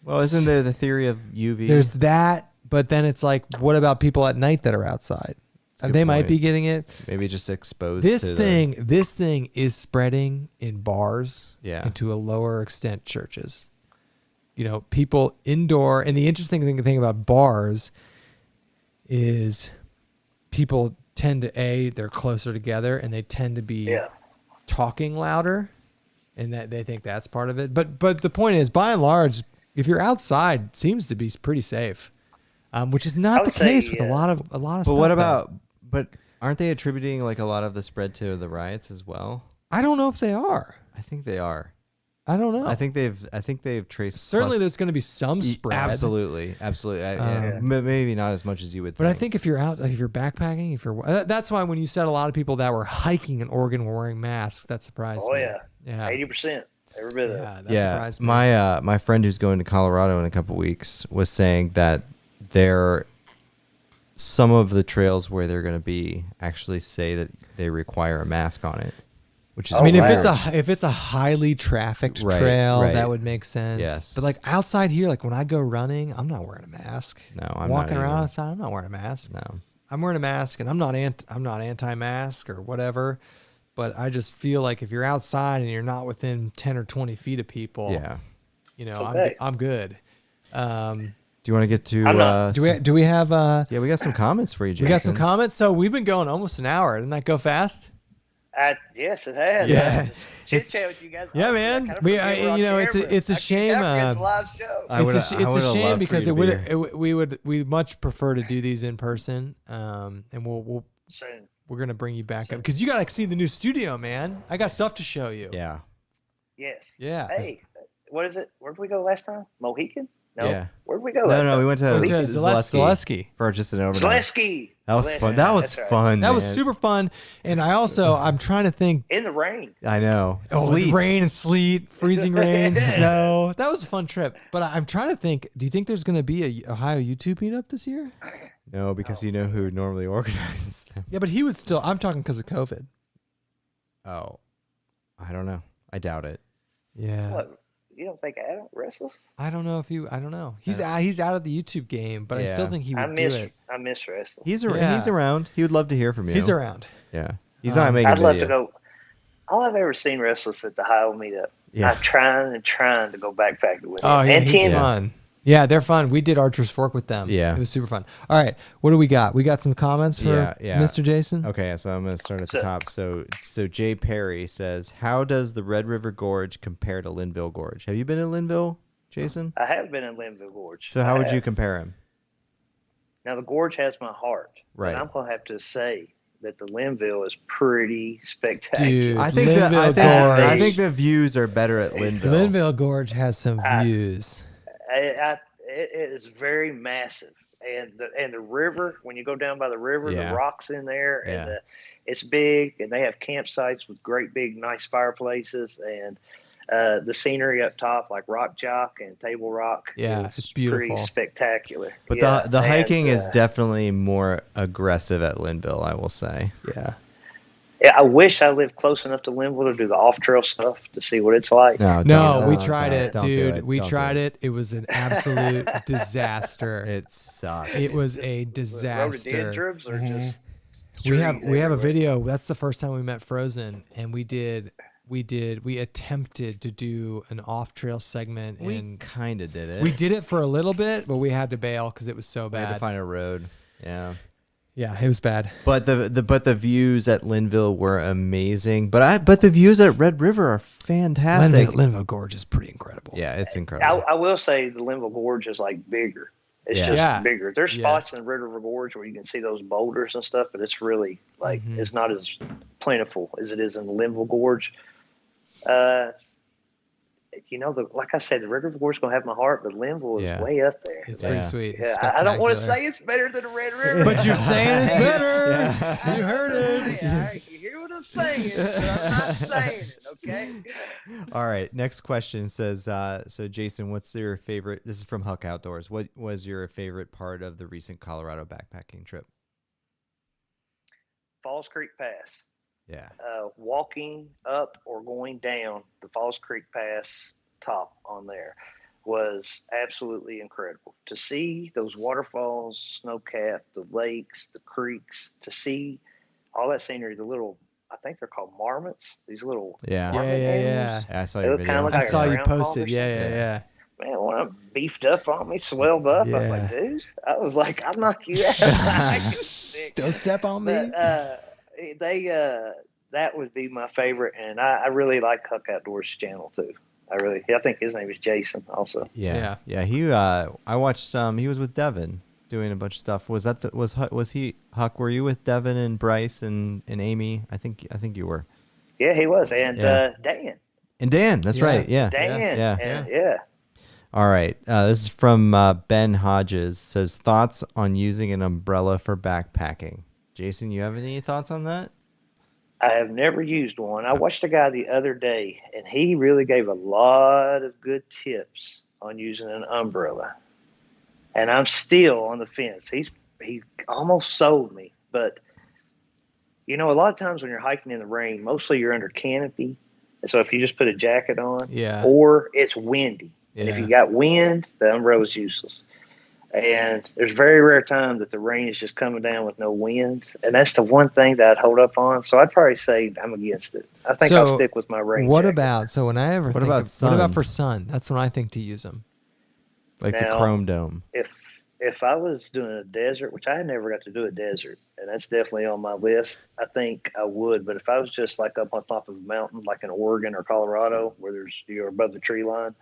Well, isn't there the theory of UV? There's that, but then it's like, what about people at night that are outside? They might be getting it. Maybe just exposed. This thing is spreading in bars. Yeah. And to a lower extent, churches. You know, people indoor, and the interesting thing about bars is people tend to they're closer together and they tend to be talking louder, and that they think that's part of it. But the point is, by and large, if you're outside, it seems to be pretty safe, which is not the case with a lot of But stuff. what about? But aren't they attributing like a lot of the spread to the riots as well? I don't know if they are. I think they are. I don't know. I think they've traced. Certainly, there's going to be some spread. Absolutely. Maybe not as much as you would think. But I think if you're out, like if you're backpacking, that's why when you said a lot of people that were hiking in Oregon were wearing masks, that surprised me. Oh yeah, 80%. Every bit of that. That surprised me. My friend who's going to Colorado in a couple weeks was saying that some of the trails where they're going to be actually say that they require a mask on it. Which is if it's a highly trafficked trail, that would make sense. Yes. But like outside here, like when I go running, I'm not wearing a mask. No, I'm walking not around outside. I'm not wearing a mask. No, I'm wearing a mask, and I'm not anti-mask or whatever. But I just feel like if you're outside and you're not within 10 or 20 feet of people, you know, I'm good. Do you want to get to? Do we have? Yeah, we got some comments for you, Jason. We got some comments. So we've been going almost an hour. Didn't that go fast? Yes, it has. Yeah, chit chat with you guys. Yeah, man. It's a shame. It's a live show. It's a shame because we much prefer to do these in person. And we're gonna bring you back up because you gotta see the new studio, man. I got stuff to show you. Yeah. Yes. Yeah. Hey, what is it? Where did we go last time? Mohican? No. Yeah. Where did we go? No, we went to Zaleski for just an overnight. Zaleski. That was fun. That was fun. That was super fun. And I'm trying to think. In the rain. I know. Sleet. Rain and sleet, freezing rain, snow. That was a fun trip. But I'm trying to think. Do you think there's going to be a Ohio YouTube meetup this year? No, because you know who normally organizes them. Yeah, but he would still. I'm talking because of COVID. Oh, I don't know. I doubt it. Yeah. What? You don't think Adam wrestles? I don't know if you. I don't know. He's out of the YouTube game, but I still think he would do it. I miss wrestling. He's around. He would love to hear from you. He's around. Yeah. He's not making. I'd love to go. All I've ever seen wrestlers at the Ohio meetup. Yeah. I'm trying to go backpacking with him. Oh, yeah, he's fun. Yeah, they're fun. We did Archer's Fork with them. Yeah. It was super fun. All right. What do we got? We got some comments for Mr. Jason? Okay, so I'm going to start at the top. So Jay Perry says, how does the Red River Gorge compare to Linville Gorge? Have you been in Linville, Jason? I have been in Linville Gorge. So how would you compare him? Now, the Gorge has my heart. Right. And I'm going to have to say that the Linville is pretty spectacular. Dude, I think the views are better at Linville. Linville Gorge has some views. It is very massive, and the river. When you go down by the river, the rocks in there, and it's big, and they have campsites with great big nice fireplaces, and the scenery up top, like Rock Jock and Table Rock. Yeah, it's beautiful, pretty spectacular. But the hiking is definitely more aggressive at Linville, I will say. Yeah. Yeah, I wish I lived close enough to Linville to do the off-trail stuff to see what it's like. No, we tried it, dude. We tried it. It was an absolute disaster. It sucked. It was a disaster. Rhododendrons or just we have a video. That's the first time we met Frozen, and we attempted to do an off-trail segment. We kind of did it. We did it for a little bit, but we had to bail because it was so bad. We had to find a road. Yeah. Yeah, it was bad. But the views at Linville were amazing. But the views at Red River are fantastic. Linville Gorge is pretty incredible. Yeah, it's incredible. I will say the Linville Gorge is like bigger. It's just bigger. There's spots in the Red River Gorge where you can see those boulders and stuff, but it's really like it's not as plentiful as it is in the Linville Gorge. Like I said, the Red River Gorge is going to have my heart, but Linville is way up there. It's pretty sweet. Yeah, I don't want to say it's better than the Red River. But you're saying it's better. You heard it. Yeah, you hear what I'm saying, but I'm not saying it, okay? All right, next question says, so Jason, what's your favorite, this is from Huck Outdoors, what was your favorite part of the recent Colorado backpacking trip? Falls Creek Pass. Yeah. Walking up or going down the Falls Creek Pass top on there. was absolutely incredible. To see those waterfalls, snow-capped, the lakes, the creeks, to see all that scenery, the little, I think they're called marmots, these little marmot animals. I saw your video. Like I saw you posted. Yeah. Man, when I beefed up on me, swelled up, I was like, dude, I'll knock you out. Don't step on me. But, that would be my favorite, and I really like Huck Outdoors channel too. I think his name is Jason also. Yeah. He I watched some. He was with Devin doing a bunch of stuff. Was that was he Huck? Were you with Devin and Bryce and Amy? I think you were. Yeah, he was, and Dan. And Dan, that's right. Yeah. Dan. Yeah. All right. This is from Ben Hodges. Says thoughts on using an umbrella for backpacking. Jason, you have any thoughts on that? I have never used one. I watched a guy the other day, and he really gave a lot of good tips on using an umbrella. And I'm still on the fence. He almost sold me, but a lot of times when you're hiking in the rain, mostly you're under canopy. So if you just put a jacket on, or it's windy, and if you got wind, the umbrella's useless. And there's very rare time that the rain is just coming down with no wind. And that's the one thing that I'd hold up on. So I'd probably say I'm against it. I think I'll stick with my rain jacket. What about for sun? That's when I think to use them. Like the Chrome Dome. If I was doing a desert, which I never got to do a desert, and that's definitely on my list, I think I would. But if I was just like up on top of a mountain, like in Oregon or Colorado, where you're above the tree line,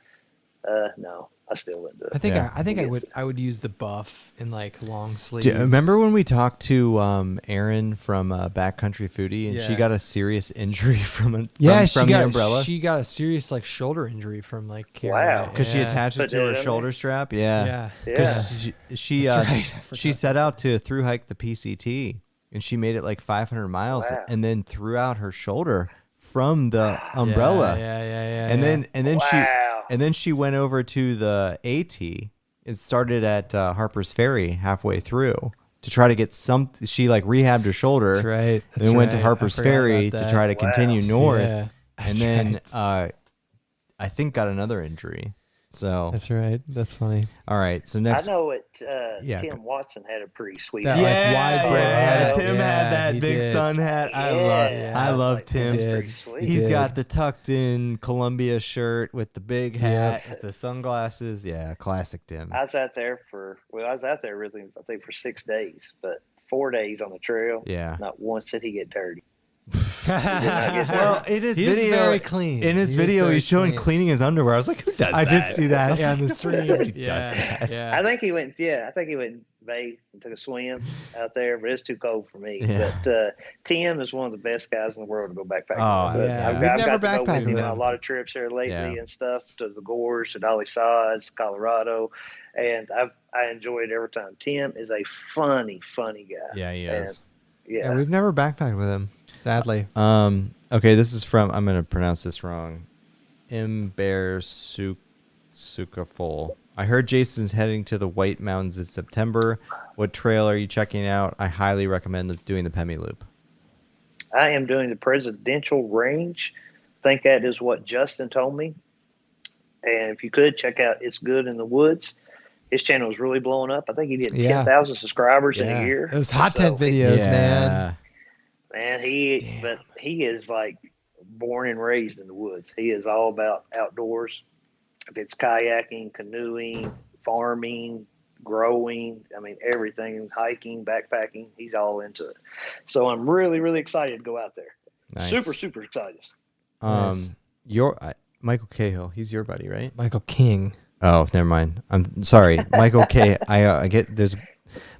no. I still wouldn't do it. I think I would use the buff in like long sleeves. Remember when we talked to Erin from Backcountry Foodie, and she got a serious injury from the umbrella? She got a serious like shoulder injury from like because she attached it to her shoulder strap. Because she set out to through hike the PCT, and she made it like 500 miles, and then threw out her shoulder from the umbrella. And then she went over to the AT. It started at Harper's Ferry halfway through to try to get some. She like rehabbed her shoulder. That's right. And then went to Harper's Ferry to try to continue north. Yeah, and then I think got another injury. So that's right. That's funny. All right. So next, I know it. Tim Watson had a pretty sweet. Tim had that big sun hat. I love Tim. He's got the tucked in Columbia shirt with the big hat, with the sunglasses. Yeah, classic Tim. I was out there really, I think for 6 days, but 4 days on the trail. Yeah. Not once did he get dirty. Well, it is video, very clean. In his video, he's showing cleaning his underwear. I was like, "Who does that?" I did see that on the stream. I think he went. I think he went bathe and took a swim out there, but it's too cold for me. Yeah. But Tim is one of the best guys in the world to go backpacking. I've got to go with him on a lot of trips here lately and stuff, to the Gorge, to Dolly Sides, Colorado, and I enjoy it every time. Tim is a funny guy. Yeah, he is. Yeah, we've never backpacked with him. Sadly. Okay, this is from, I'm going to pronounce this wrong. Sukaful. I heard Jason's heading to the White Mountains in September. What trail are you checking out? I highly recommend doing the Pemi Loop. I am doing the Presidential Range. I think that is what Justin told me. And if you could, check out It's Good in the Woods. His channel is really blowing up. I think he did 10,000 subscribers in a year. Those hot tent videos, man. Man, he is like born and raised in the woods. He is all about outdoors. If it's kayaking, canoeing, farming, growing, I mean, everything, hiking, backpacking, he's all into it. So I'm really, really excited to go out there. Nice. Super, super excited. Nice. Michael Cahill, he's your buddy, right? Michael King. Oh, never mind. I'm sorry. Michael K.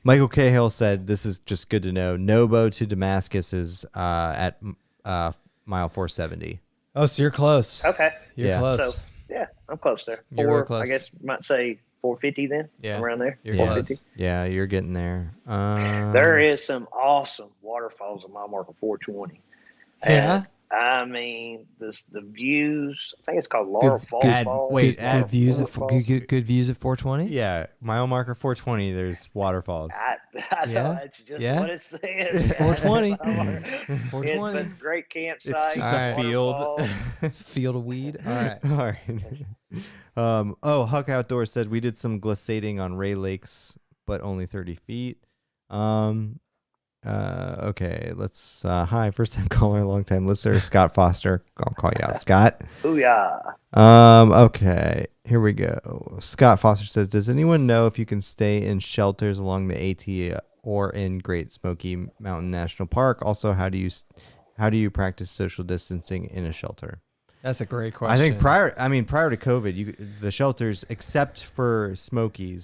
Michael Cahill said, this is just good to know. Nobo to Damascus is at mile 470. Oh, so you're close. Okay. You're close. So, yeah, I'm close there. You're real close. I guess you might say 450 then. Yeah. Around there. You're close. Yeah, you're getting there. There is some awesome waterfalls on mile marker 420. Yeah. And, I mean, the views. I think it's called Laurel Fall. Good views at 420. Yeah, mile marker 420. There's waterfalls. I know it's just what it says. 420. 420. It's a great campsite. It's just a field. It's a field of weed. All right. All right. Huck Outdoors said we did some glissading on Ray Lakes, but only 30 feet. Okay, let's hi, first time caller, long time listener, Scott Foster. I'll call you out, Scott. Booyah. Okay, here we go. Scott Foster says, does anyone know if you can stay in shelters along the AT or in Great Smoky Mountain National Park? Also, how do you practice social distancing in a shelter? That's a great question. I think prior to COVID, the shelters, except for the Smoky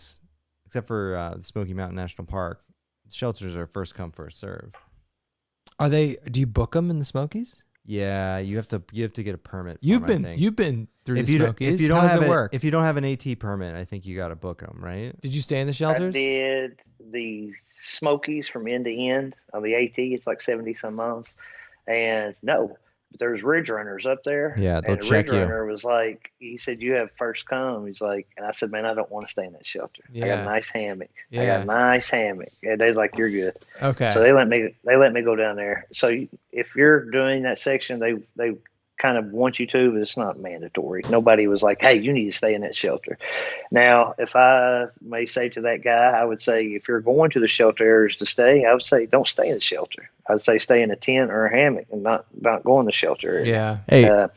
Mountain National Park, shelters are first come, first serve. Are they? Do you book them in the Smokies? Yeah, you have to get a permit. You've been through the Smokies. How does it work? If you don't have an AT permit, I think you got to book them, right? Did you stay in the shelters? I did the Smokies from end to end on the AT. It's like 70 some miles, and no. There's ridge runners up there. Yeah, they'll and the check ridge you. runner was like, he said, you have first come. He's like, and I said, man, I don't want to stay in that shelter. Yeah. I got a nice hammock. Yeah. I got a nice hammock. And they're like, you're good. Okay. So they let me go down there. So if you're doing that section, they kind of want you to, but it's not mandatory. Nobody was like, hey, you need to stay in that shelter. Now, if I may say to that guy, I would say, if you're going to the shelter areas to stay, I would say, don't stay in the shelter. I would say stay in a tent or a hammock and not go in the shelter area. Yeah. Hey, you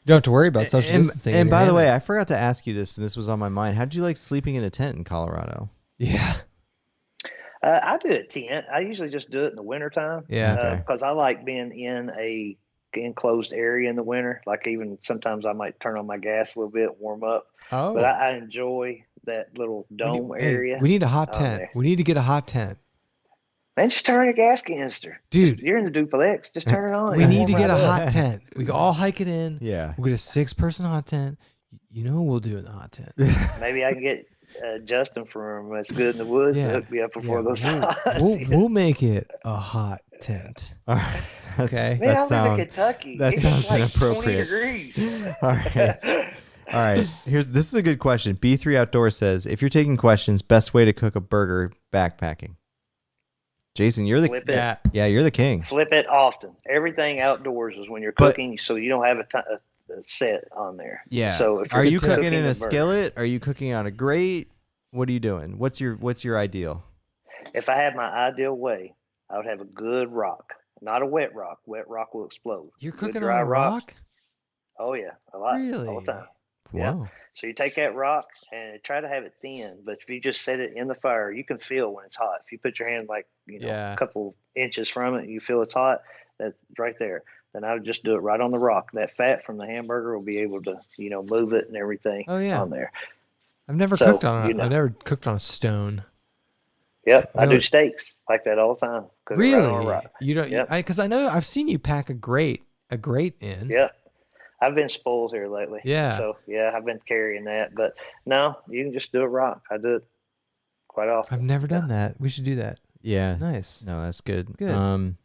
don't have to worry about social distancing. And by the way, I forgot to ask you this, and this was on my mind. How'd you like sleeping in a tent in Colorado? Yeah. I do a tent. I usually just do it in the wintertime. Yeah. Because I like being in a enclosed area in the winter. Like even sometimes I might turn on my gas a little bit, warm up. Oh. But I enjoy that little dome area. We need a hot tent. There. We need to get a hot tent. Man, just turn on your gas canister. Dude. You're in the duplex. Just turn it on. We need to get a hot tent. We can all hike it in. Yeah. We'll get a 6-person hot tent. You know what we'll do in the hot tent? Maybe I can get Justin from It's Good in the Woods to hook me up before those we'll make it a hot tent. All right. Okay. Man, I live in Kentucky. That it's sounds like inappropriate. 20 degrees. All right. All right. This is a good question. B3 Outdoors says, if you're taking questions, best way to cook a burger backpacking. Jason, you're the you're the king. Flip it often. Everything outdoors is when you're cooking, so you don't have a set on there. Yeah. So if are you cooking in a skillet? Are you cooking on a grate? What are you doing? What's your ideal? If I had my ideal way, I would have a good rock, not a wet rock. Wet rock will explode. You're cooking dry on a rock? Oh yeah, a lot. Really? All the time. Wow. Yeah. So you take that rock and try to have it thin, but if you just set it in the fire, you can feel when it's hot. If you put your hand like a couple inches from it, you feel it's hot. That's right there. Then I would just do it right on the rock. That fat from the hamburger will be able to move it and everything on there. I've never cooked on I've never cooked on a stone. Yep, I do steaks like that all the time. Really? Right on a rock. You don't? Because I know I've seen you pack a grate in. Yeah. I've been spoiled here lately. Yeah. So I've been carrying that, but no, you can just do it rock. I do it quite often. I've never done that. We should do that. Yeah. Nice. No, that's good. Good.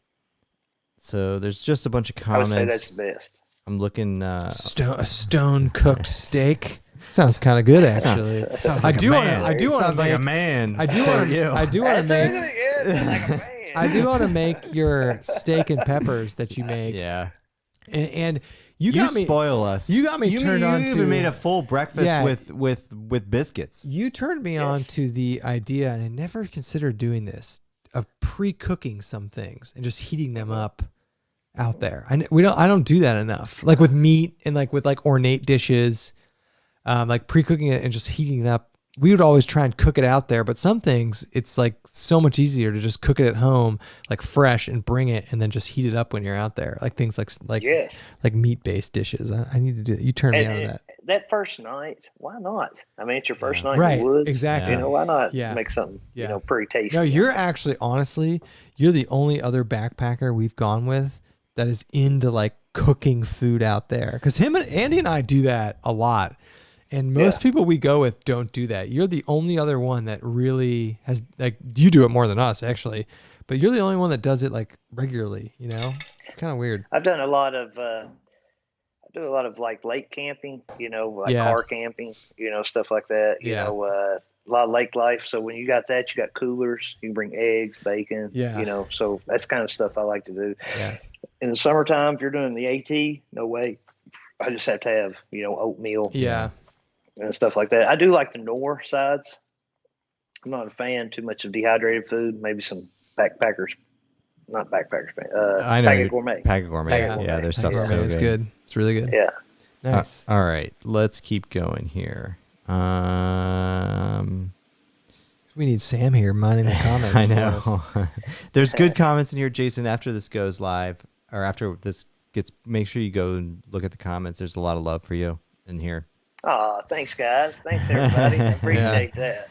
So there's just a bunch of comments. I would say that's the best. I'm looking. A stone cooked steak. Sounds kind of good, actually. Sounds like I do want to make a man. I do want to make your steak and peppers that you make. Yeah. And you got me spoil us. You got me turned on to. You even made a full breakfast with biscuits. You turned me on to the idea, and I never considered doing this, of pre-cooking some things and just heating them up out there. I don't do that enough. Like with meat and like with like ornate dishes, like pre-cooking it and just heating it up. We would always try and cook it out there, but some things it's like so much easier to just cook it at home, like fresh, and bring it and then just heat it up when you're out there. Like things like meat-based dishes. I need to do that. You turned me on to that. That first night, why not? I mean, it's your first night right, in the woods. Exactly. Why not make something pretty tasty? No, you're actually honestly, you're the only other backpacker we've gone with that is into like cooking food out there. Because Andy and I do that a lot. And most people we go with don't do that. You're the only other one that really has, like, you do it more than us actually, but you're the only one that does it like regularly, It's kind of weird. I've done a lot of, like lake camping, car camping, stuff like that, a lot of lake life. So when you got that, you got coolers, you can bring eggs, bacon, so that's kind of stuff I like to do. Yeah. In the summertime, if you're doing the AT, no way. I just have to have, oatmeal. Yeah. and stuff like that. I do like the Nor sides. I'm not a fan too much of dehydrated food. Maybe some backpackers, not backpackers, I know Packet Gourmet. Packet Gourmet. Yeah, their stuff's so It's good. good. It's really good. Yeah. Nice. All right, let's keep going here. We need Sam here minding the comments. I know. There's good comments in here, Jason. After this goes live, or after this gets, make sure you go and look at the comments. There's a lot of love for you in here. Oh, thanks, guys. Thanks, everybody. I appreciate that.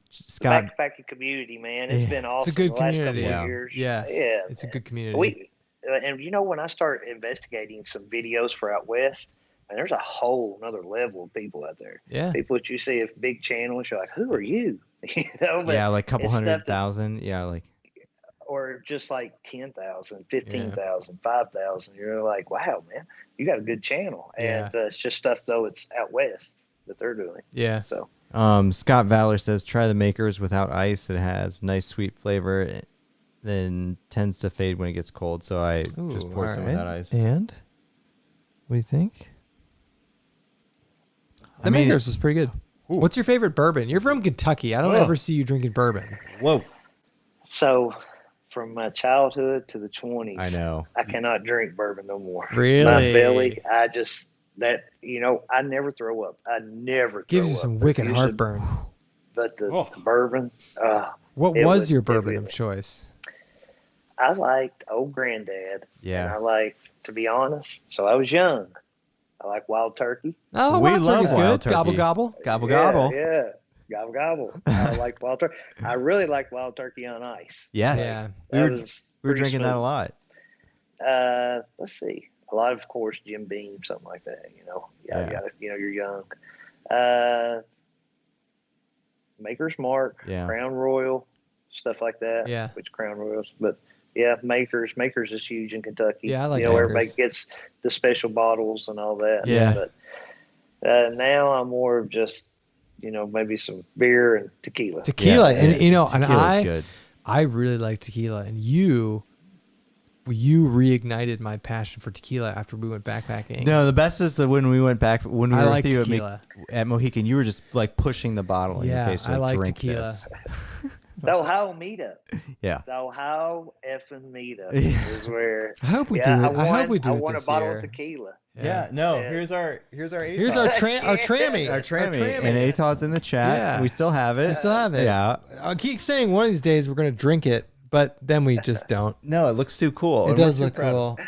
Scott, Backpacking community, man. It's been awesome. It's a good the last community. couple of years. Yeah. It's a good community. And you know, when I start investigating some videos for out west, and there's a whole another level of people out there. Yeah. People that you see at big channels, you're like, who are you? You know, but yeah, like a couple it's 100,000. Yeah, like. Or just like 10,000, 15,000, 5,000. You're like, wow, man, you got a good channel. And it's just stuff, though, it's out west that they're doing. Yeah. So. Scott Valor says, try the Makers without ice. It has nice sweet flavor, then tends to fade when it gets cold. So I just poured some without ice. And what do you think? The Makers was pretty good. Ooh. What's your favorite bourbon? You're from Kentucky. I don't ever see you drinking bourbon. Whoa. So from my childhood to the 20s, I know. I cannot drink bourbon no more. Really? My belly, I never throw up. I never gives throw you some up. wicked heartburn. But the bourbon, what was your bourbon of choice? I liked Old Granddad. Yeah. And I liked, to be honest, so I was young. I like Wild Turkey. Oh, we Wild love Turkey's Wild good. Turkey. Gobble, gobble. Gobble, gobble. Yeah. Gobble, gobble. I like Wild Turkey. I really like Wild Turkey on ice. Yes. Yeah. We were drinking that a lot. Let's see. A lot of course, Jim Beam, something like that, you know. Yeah. You're young. Maker's Mark, Crown Royal, stuff like that. Yeah. Which Crown Royals, but yeah, Maker's is huge in Kentucky. Yeah, I like Makers. Everybody gets the special bottles and all that. Yeah. But now I'm more of just, maybe some beer and tequila. Tequila, and Tequila's good. I really like tequila, and you reignited my passion for tequila after we went backpacking. No, the best is that when we went back, when we were with you at Mohican, you were just like pushing the bottle in your face. I like drink tequila. This. The Ohio meetup. Yeah. The Ohio effing meetup is where. I hope we do it. I hope we do it. I want this a bottle year. of tequila. Yeah. Here's our ATOD. Here's our trammy. Our trammy. And ATOD's in the chat. Yeah. We still have it. Yeah. I keep saying one of these days we're gonna drink it, but then we just don't. No, it looks too cool. It does look cool.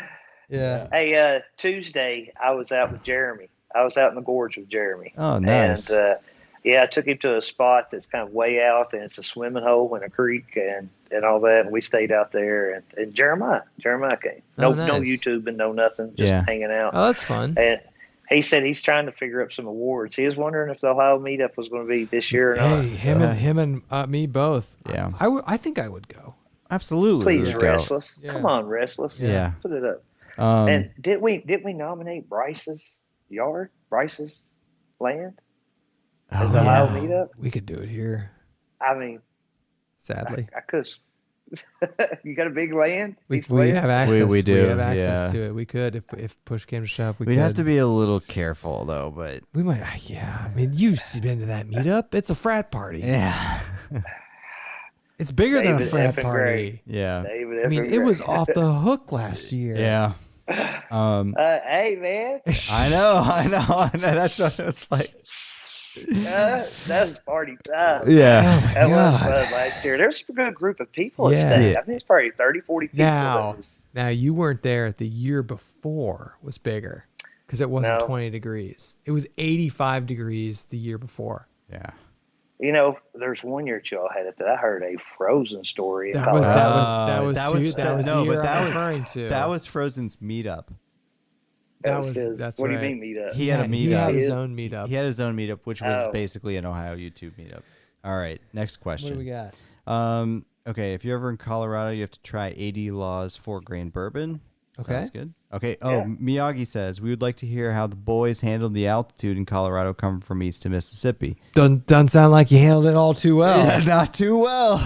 Yeah. Hey, Tuesday I was out with Jeremy. I was out in the gorge with Jeremy. Oh, nice. And I took him to a spot that's kind of way out, and it's a swimming hole in a creek and all that. And we stayed out there, and Jeremiah came. No YouTube and no nothing, just hanging out. Oh, that's fun. And he said he's trying to figure up some awards. He was wondering if the Ohio meetup was going to be this year or not. Him and me both. Yeah. I think I would go. Absolutely. Please, Restless. Yeah. Come on, Restless. Yeah. Put it up. And did we nominate Bryce's land? As the Ohio meetup? We could do it here. I mean, sadly, I could. You got a big land? We have access. We do. We have access to it. We could, if push came to shove, we'd have to be a little careful though, but we might. Yeah, I mean, you've been to that meetup. It's a frat party. Yeah. It's bigger than a frat party. Yeah. I mean, it was off the hook last year. Yeah. Hey man. I know. That's what it's like. That was party time. Yeah. That was fun last year. There was a good group of people at stake. I think it's probably 30, 40 people. Now you weren't there. The year before was bigger because it wasn't 20 degrees. It was 85 degrees the year before. Yeah. There's one year y'all had it that I heard a Frozen story. That was the year I'm referring to. That was Frozen's meetup. That's what do you mean meetup? He had a meetup. He had his own meetup. He had his own meetup, which was basically an Ohio YouTube meetup. All right, next question. What do we got? Okay, if you're ever in Colorado, you have to try 80 Laws 4-grain bourbon. Okay. Sounds good. Okay. Oh, Miyagi says, we would like to hear how the boys handled the altitude in Colorado coming from east to Mississippi. Doesn't sound like you handled it all too well. Yeah, not too well.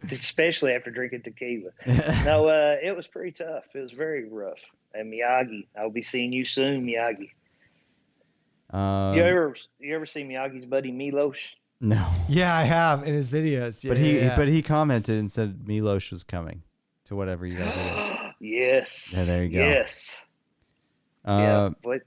Especially after drinking tequila. No, it was pretty tough. It was very rough. And Miyagi, I'll be seeing you soon, Miyagi. You ever see Miyagi's buddy Milosh? No. Yeah, I have in his videos. Yeah, But he commented and said Milosh was coming to whatever you guys are doing. Yes. Yeah, there you go. Yes. But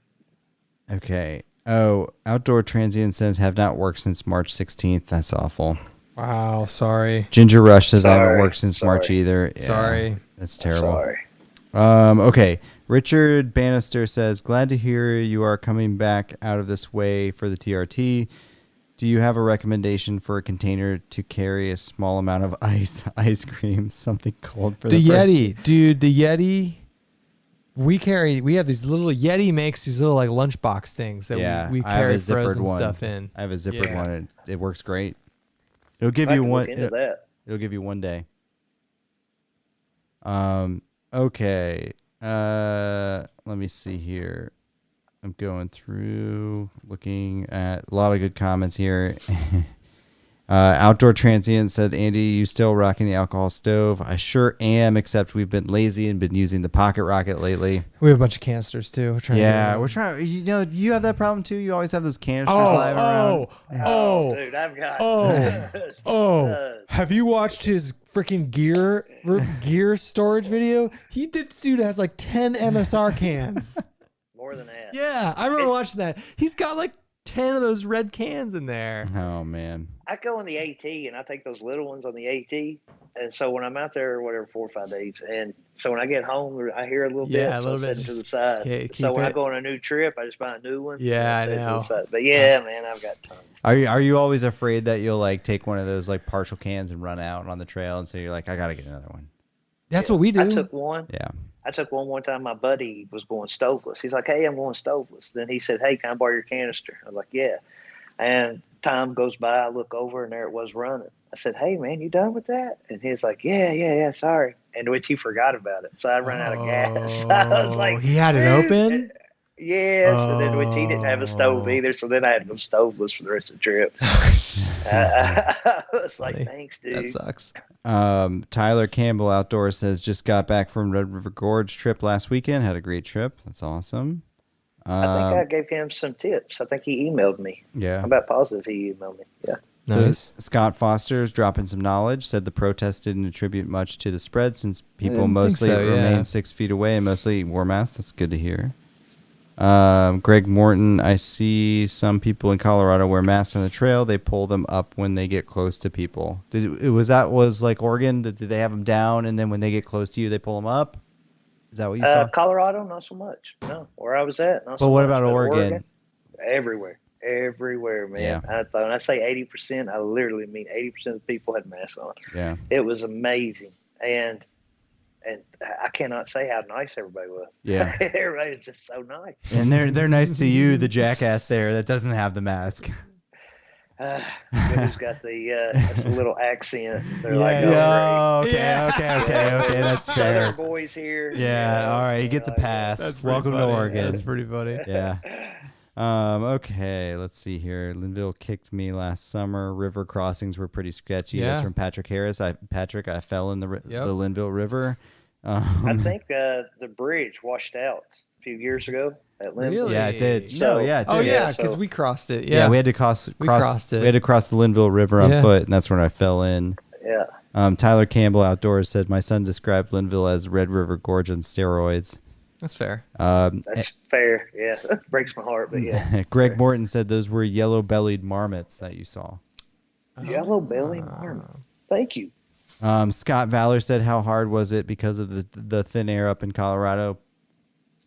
okay. Oh, Outdoor Transient says have not worked since March 16th. That's awful. Wow, sorry. Ginger Rush says I haven't worked since March either. Yeah, sorry. That's terrible. Sorry. Okay. Richard Bannister says, glad to hear you are coming back out of this way for the TRT. Do you have a recommendation for a container to carry a small amount of ice cream, something cold for the Yeti, dude, the Yeti. We have these little Yeti makes these little like lunchbox things that we carry frozen stuff in. I have a zippered one. It works great. It'll give you one. It'll give you 1 day. Okay. Let me see here. I'm going through, looking at a lot of good comments here. Outdoor Transient said, Andy, you still rocking the alcohol stove? I sure am, except we've been lazy and been using the pocket rocket lately. We have a bunch of canisters too. We're trying. You know, you have that problem too. You always have those canisters lying around. Dude, I've got. Have you watched his freaking gear storage video? This dude has like 10 MSR cans. More than that. Yeah, I remember watching that. He's got like 10 of those red cans in there. Oh man. I go on the AT and I take those little ones on the AT, and so when I'm out there, whatever 4 or 5 days, and so when I get home, I hear a little bit, a little bit to the side. So when I go on a new trip, I just buy a new one. Yeah, I know. But yeah, man, I've got tons. Are you always afraid that you'll like take one of those like partial cans and run out on the trail, and so you're like, I gotta get another one? That's what we do. I took one. Yeah. I took one time. My buddy was going stoveless. He's like, hey, I'm going stoveless. Then he said, hey, can I borrow your canister? I was like, yeah. And time goes by, I look over, and there it was running. I said, hey, man, you done with that? And he's like, yeah, sorry. And which he forgot about it. So I ran out of gas. I was like, he had it open? Yes. And then which he didn't have a stove either. So then I had to go stoveless for the rest of the trip. I was like, thanks, dude. That sucks. Tyler Campbell Outdoors says, just got back from Red River Gorge trip last weekend. Had a great trip. That's awesome. I think I gave him some tips. I think he emailed me. Yeah. I'm about positive he emailed me. Yeah. Nice. So Scott Foster is dropping some knowledge. Said the protest didn't attribute much to the spread since people mostly remain 6 feet away and mostly wore masks. That's good to hear. Greg Morton, I see some people in Colorado wear masks on the trail. They pull them up when they get close to people. Was like Oregon? Did they have them down and then when they get close to you, they pull them up? Is that what you saw? Colorado, not so much. No, where I was at. Not but so what much. about Oregon? Everywhere, man. Yeah. When I say 80%, I literally mean 80% of the people had masks on. Yeah. It was amazing, and I cannot say how nice everybody was. Yeah. Everybody was just so nice. And they're nice to you, the jackass there that doesn't have the mask. Who's got the little accent? They're okay, that's fair. Southern boys here. Yeah, all right, he gets a pass. That's welcome funny. to Oregon. That's pretty funny. Yeah. Okay, let's see here. Linville kicked me last summer. River crossings were pretty sketchy. Yeah. That's from Patrick Harris. I fell in the Linville River. I think the bridge washed out a few years ago at Linville. Really? Yeah, it did. So, it did. Oh yeah, because we crossed it. Yeah, we had to cross it. We had to cross the Linville River on foot, and that's when I fell in. Yeah. Tyler Campbell Outdoors said, my son described Linville as Red River Gorge on steroids. That's fair. That's fair. Yeah, that breaks my heart, but yeah. Greg Morton said those were yellow-bellied marmots that you saw. Yellow-bellied marmot. Thank you. Scott Valor said, how hard was it because of the thin air up in Colorado?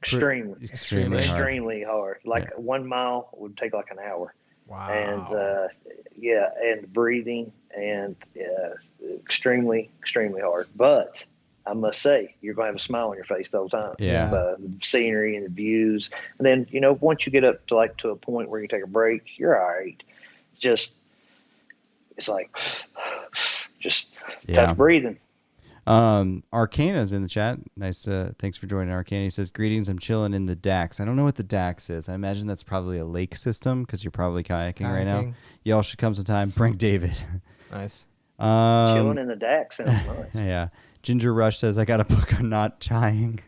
Extremely hard. Like 1 mile would take like an hour. Wow. And and breathing and extremely hard. But I must say, you're going to have a smile on your face the whole time. Yeah. The scenery and the views. And then, once you get up to a point where you take a break, you're all right. It's like, just tough breathing. Arcana's in the chat. Nice. Thanks for joining, Arcana. He says, greetings. I'm chilling in the Dax. I don't know what the Dax is. I imagine that's probably a lake system because you're probably kayaking right now. Y'all should come sometime. Bring David. Nice. Chilling in the Dax sounds nice. Yeah. Ginger Rush says, I got a book on not tying.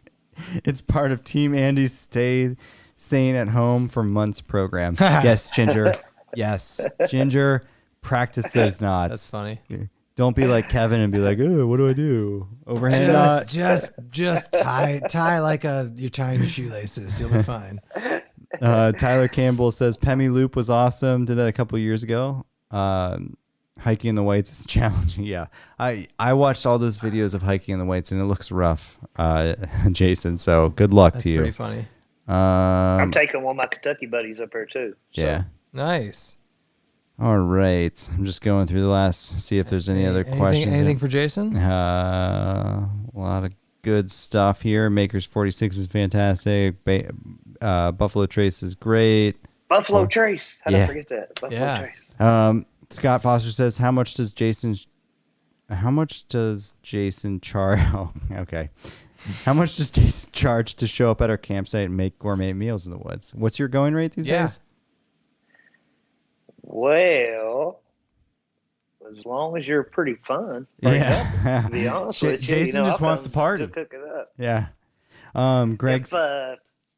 It's part of Team Andy's stay staying at home for months program. Yes, Ginger. Yes, Ginger. Practice those knots. That's funny. Don't be like Kevin and be like, "Oh, what do I do? Overhand knot." Just tie like you're tying your shoelaces. You'll be fine. Tyler Campbell says Pemi Loop was awesome. Did that a couple years ago. Hiking in the Whites is challenging. Yeah, I watched all those videos of hiking in the Whites and it looks rough, Jason. So good luck to you. That's pretty funny. I'm taking one of my Kentucky buddies up there too. So. Yeah. Nice. All right. I'm just going through the last, see if there's any other questions. Anything for Jason? A lot of good stuff here. Makers 46 is fantastic. Buffalo Trace is great. Buffalo Trace. How did I forget that? Buffalo Trace. Scott Foster says, how much does Jason charge? Oh, okay. How much does Jason charge to show up at our campsite and make gourmet meals in the woods? What's your going rate these days? Well, as long as you're pretty fun. To be honest with you. Jason just wants to party. Cook it up. Yeah. Greg's.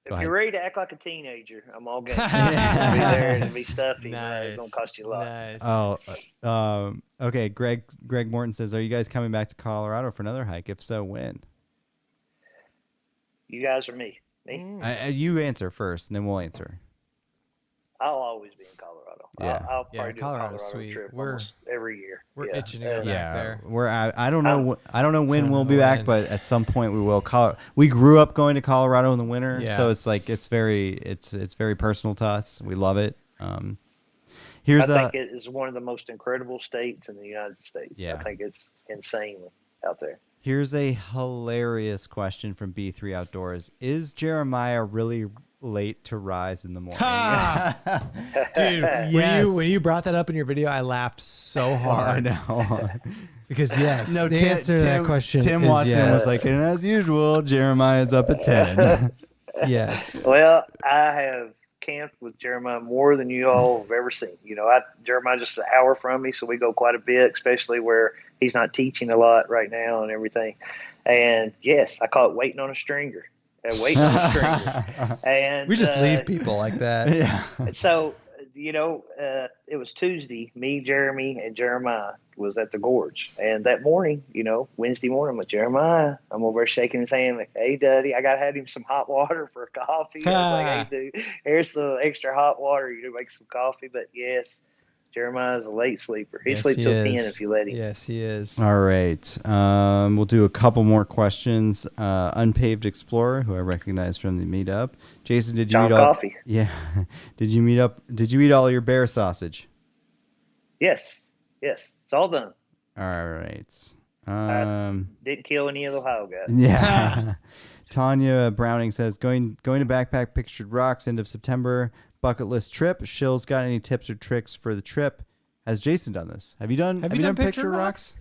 If you're ready to act like a teenager, I'm all good. Be there and be stuffy. Nice. It's going to cost you a lot. Nice. Okay. Greg Morton says, are you guys coming back to Colorado for another hike? If so, when? You guys or me? You answer first, and then we'll answer. I'll always be in Colorado. Yeah. I'll probably do a Colorado sweet. trip almost every year. We're itching to go back there. I don't know when we'll be back, but at some point we will. We grew up going to Colorado in the winter, so it's like it's very personal to us. We love it. I think it is one of the most incredible states in the United States. Yeah. I think it's insane out there. Here's a hilarious question from B3 Outdoors. Is Jeremiah really late to rise in the morning? Dude, yes. when you brought that up in your video, I laughed so hard. I know. Because the answer to that question Tim is Watson yes. was like, and as usual, Jeremiah's up at 10. Yes. Well, I have camped with Jeremiah more than you all have ever seen. Jeremiah's just an hour from me, so we go quite a bit, especially where he's not teaching a lot right now and everything. And yes, I call it waiting on a stringer. And we just leave people like that. Yeah. So, it was Tuesday. Me, Jeremy, and Jeremiah was at the gorge. And that morning, Wednesday morning with Jeremiah, I'm over there shaking his hand like, hey, Daddy, I got to have him some hot water for coffee. I was like, hey, dude, here's some extra hot water. You make some coffee. But yes, Jeremiah's a late sleeper. He sleeps till 10 if you let him. Yes, he is. All right. We'll do a couple more questions. Unpaved Explorer, who I recognize from the meetup. Jason, did you eat all coffee? Yeah. Did you eat all your bear sausage? Yes. It's all done. All right. Didn't kill any of the Ohio guys. Yeah. Tanya Browning says, going to Backpack Pictured Rocks end of September. Bucket list trip. Shill's got any tips or tricks for the trip? Has Jason done this? Have you done Pictured Rocks?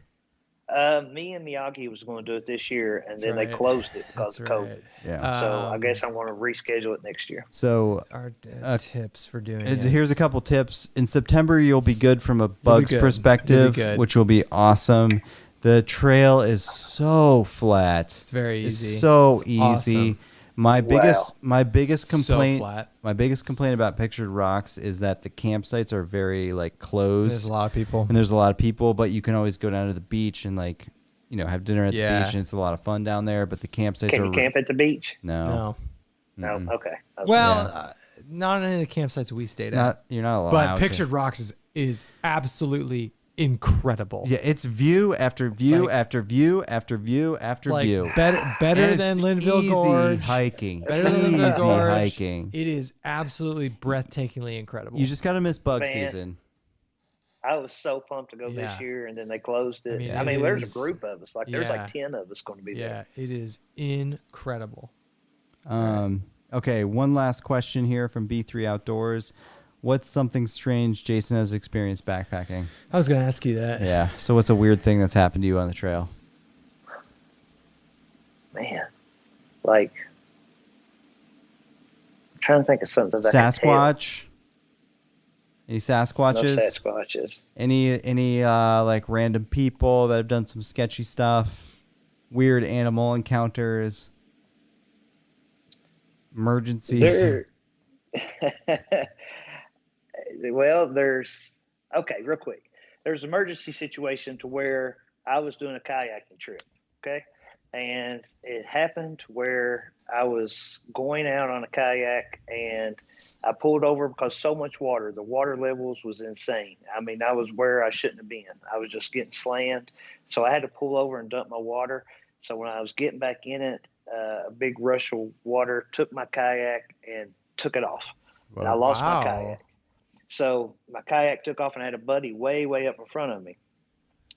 Me and Miyagi was going to do it this year, and then they closed it because of COVID. Yeah. So I guess I'm going to reschedule it next year. So our tips for doing it. Here's a couple tips. In September, you'll be good from a bugs perspective, which will be awesome. The trail is so flat. It's very easy. It's so easy. Awesome. My biggest complaint about Pictured Rocks is that the campsites are very closed. There's a lot of people. But you can always go down to the beach and have dinner at the beach, and it's a lot of fun down there. But the campsites Can you camp at the beach? No. Okay. Not on any of the campsites we stayed at. You're not allowed. But Pictured Rocks is absolutely incredible. Yeah, it's view after view after view after view after view. Better than Linville Gorge. Hiking. Better than Linville Gorge. Hiking. It is absolutely breathtakingly incredible. You just got to miss bug season. I was so pumped to go this year, and then they closed it. I mean there's a group of us. There's 10 of us going to be there. Yeah, it is incredible. Okay, one last question here from B3 Outdoors. What's something strange Jason has experienced backpacking? I was going to ask you that. Yeah. So what's a weird thing that's happened to you on the trail? Man, I'm trying to think of something that Sasquatch? Any Sasquatches? No Sasquatches. Any random people that have done some sketchy stuff? Weird animal encounters? Emergencies? Well, real quick. There's an emergency situation to where I was doing a kayaking trip. Okay. And it happened where I was going out on a kayak and I pulled over because so much water, the water levels was insane. I mean, I was where I shouldn't have been. I was just getting slammed. So I had to pull over and dump my water. So when I was getting back in it, a big rush of water took my kayak and took it off. Whoa, and I lost my kayak. So my kayak took off and I had a buddy way, way up in front of me.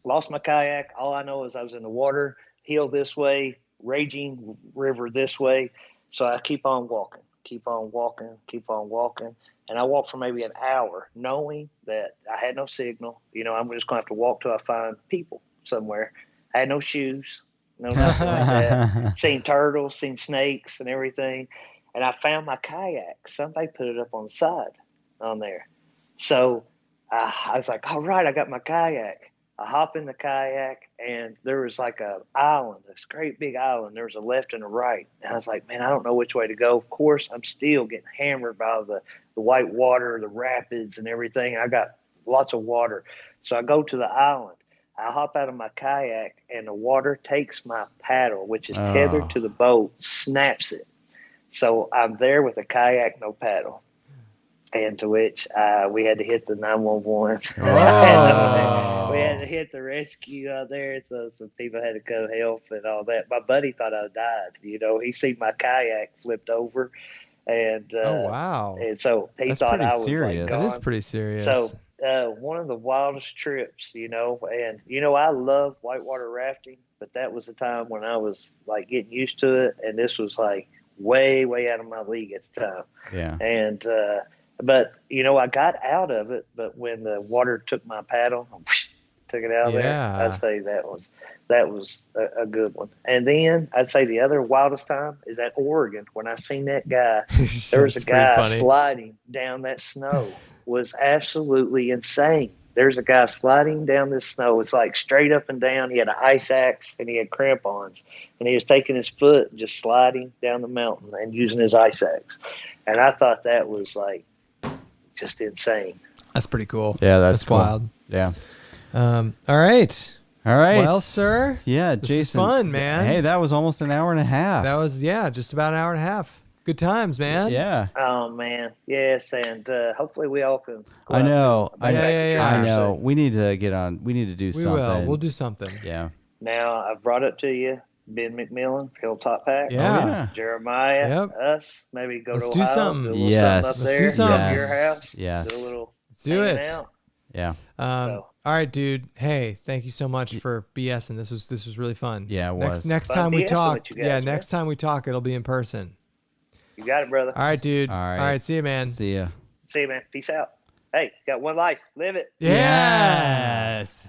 Lost my kayak. All I know is I was in the water, hill this way, raging river this way. So I keep on walking. And I walked for maybe an hour knowing that I had no signal. You know, I'm just going to have to walk till I find people somewhere. I had no shoes, no nothing like that. Seen turtles, seen snakes and everything. And I found my kayak. Somebody put it up on the side on there. So I was like, all right, I got my kayak. I hop in the kayak and there was like a island, this great big island. There was a left and a right. And I was like, man, I don't know which way to go. Of course, I'm still getting hammered by the white water, the rapids and everything. I got lots of water. So I go to the island. I hop out of my kayak and the water takes my paddle, which is tethered to the boat, snaps it. So I'm there with a kayak, no paddle. And to which we had to hit the 911. We had to hit the rescue out there. So some people had to go help and all that. My buddy thought I died. You know, he seen my kayak flipped over. And wow. And so he That's thought I was serious. like gone. That is pretty serious. So one of the wildest trips, you know, and you know, I love whitewater rafting, but that was the time when I was like getting used to it, and this was like way, way out of my league at the time. Yeah. And but you know, I got out of it, but when the water took my paddle, took it out of there, I'd say that was a good one. And then I'd say the other wildest time is at Oregon when I seen that guy. There was a guy sliding down that snow. Was absolutely insane. There's a guy sliding down this snow. It's like straight up and down. He had an ice axe and he had crampons, and he was taking his foot and just sliding down the mountain and using his ice axe. And I thought that was like just insane. That's pretty cool. Yeah, that's cool. Wild. Yeah. All right. Well, sir. Yeah, this Jason. Was fun, man. Hey, that was almost an hour and a half. That was just about an hour and a half. Good times, man. Yeah. Oh man, yes, and hopefully we all can. I know. I know. So. We need to get on. We need to do something. We will. We'll do something. Yeah. Now I've brought up to you Ben McMillan, Hilltop Pack. Yeah. Jeremiah. Us. Maybe go Let's to do Ohio. something. Do a little something up there. Let's do something. Your house. Yes. Do a little. Let's do it. Out. Yeah. All right, dude. Hey, thank you so much for BSing. This was really fun. Yeah, it was. Next fun time we BSing talk. with you guys, next time we talk, it'll be in person. You got it, brother. All right, dude. All right. See you, man. See ya. See you, man. Peace out. Hey, got one life. Live it. Yes.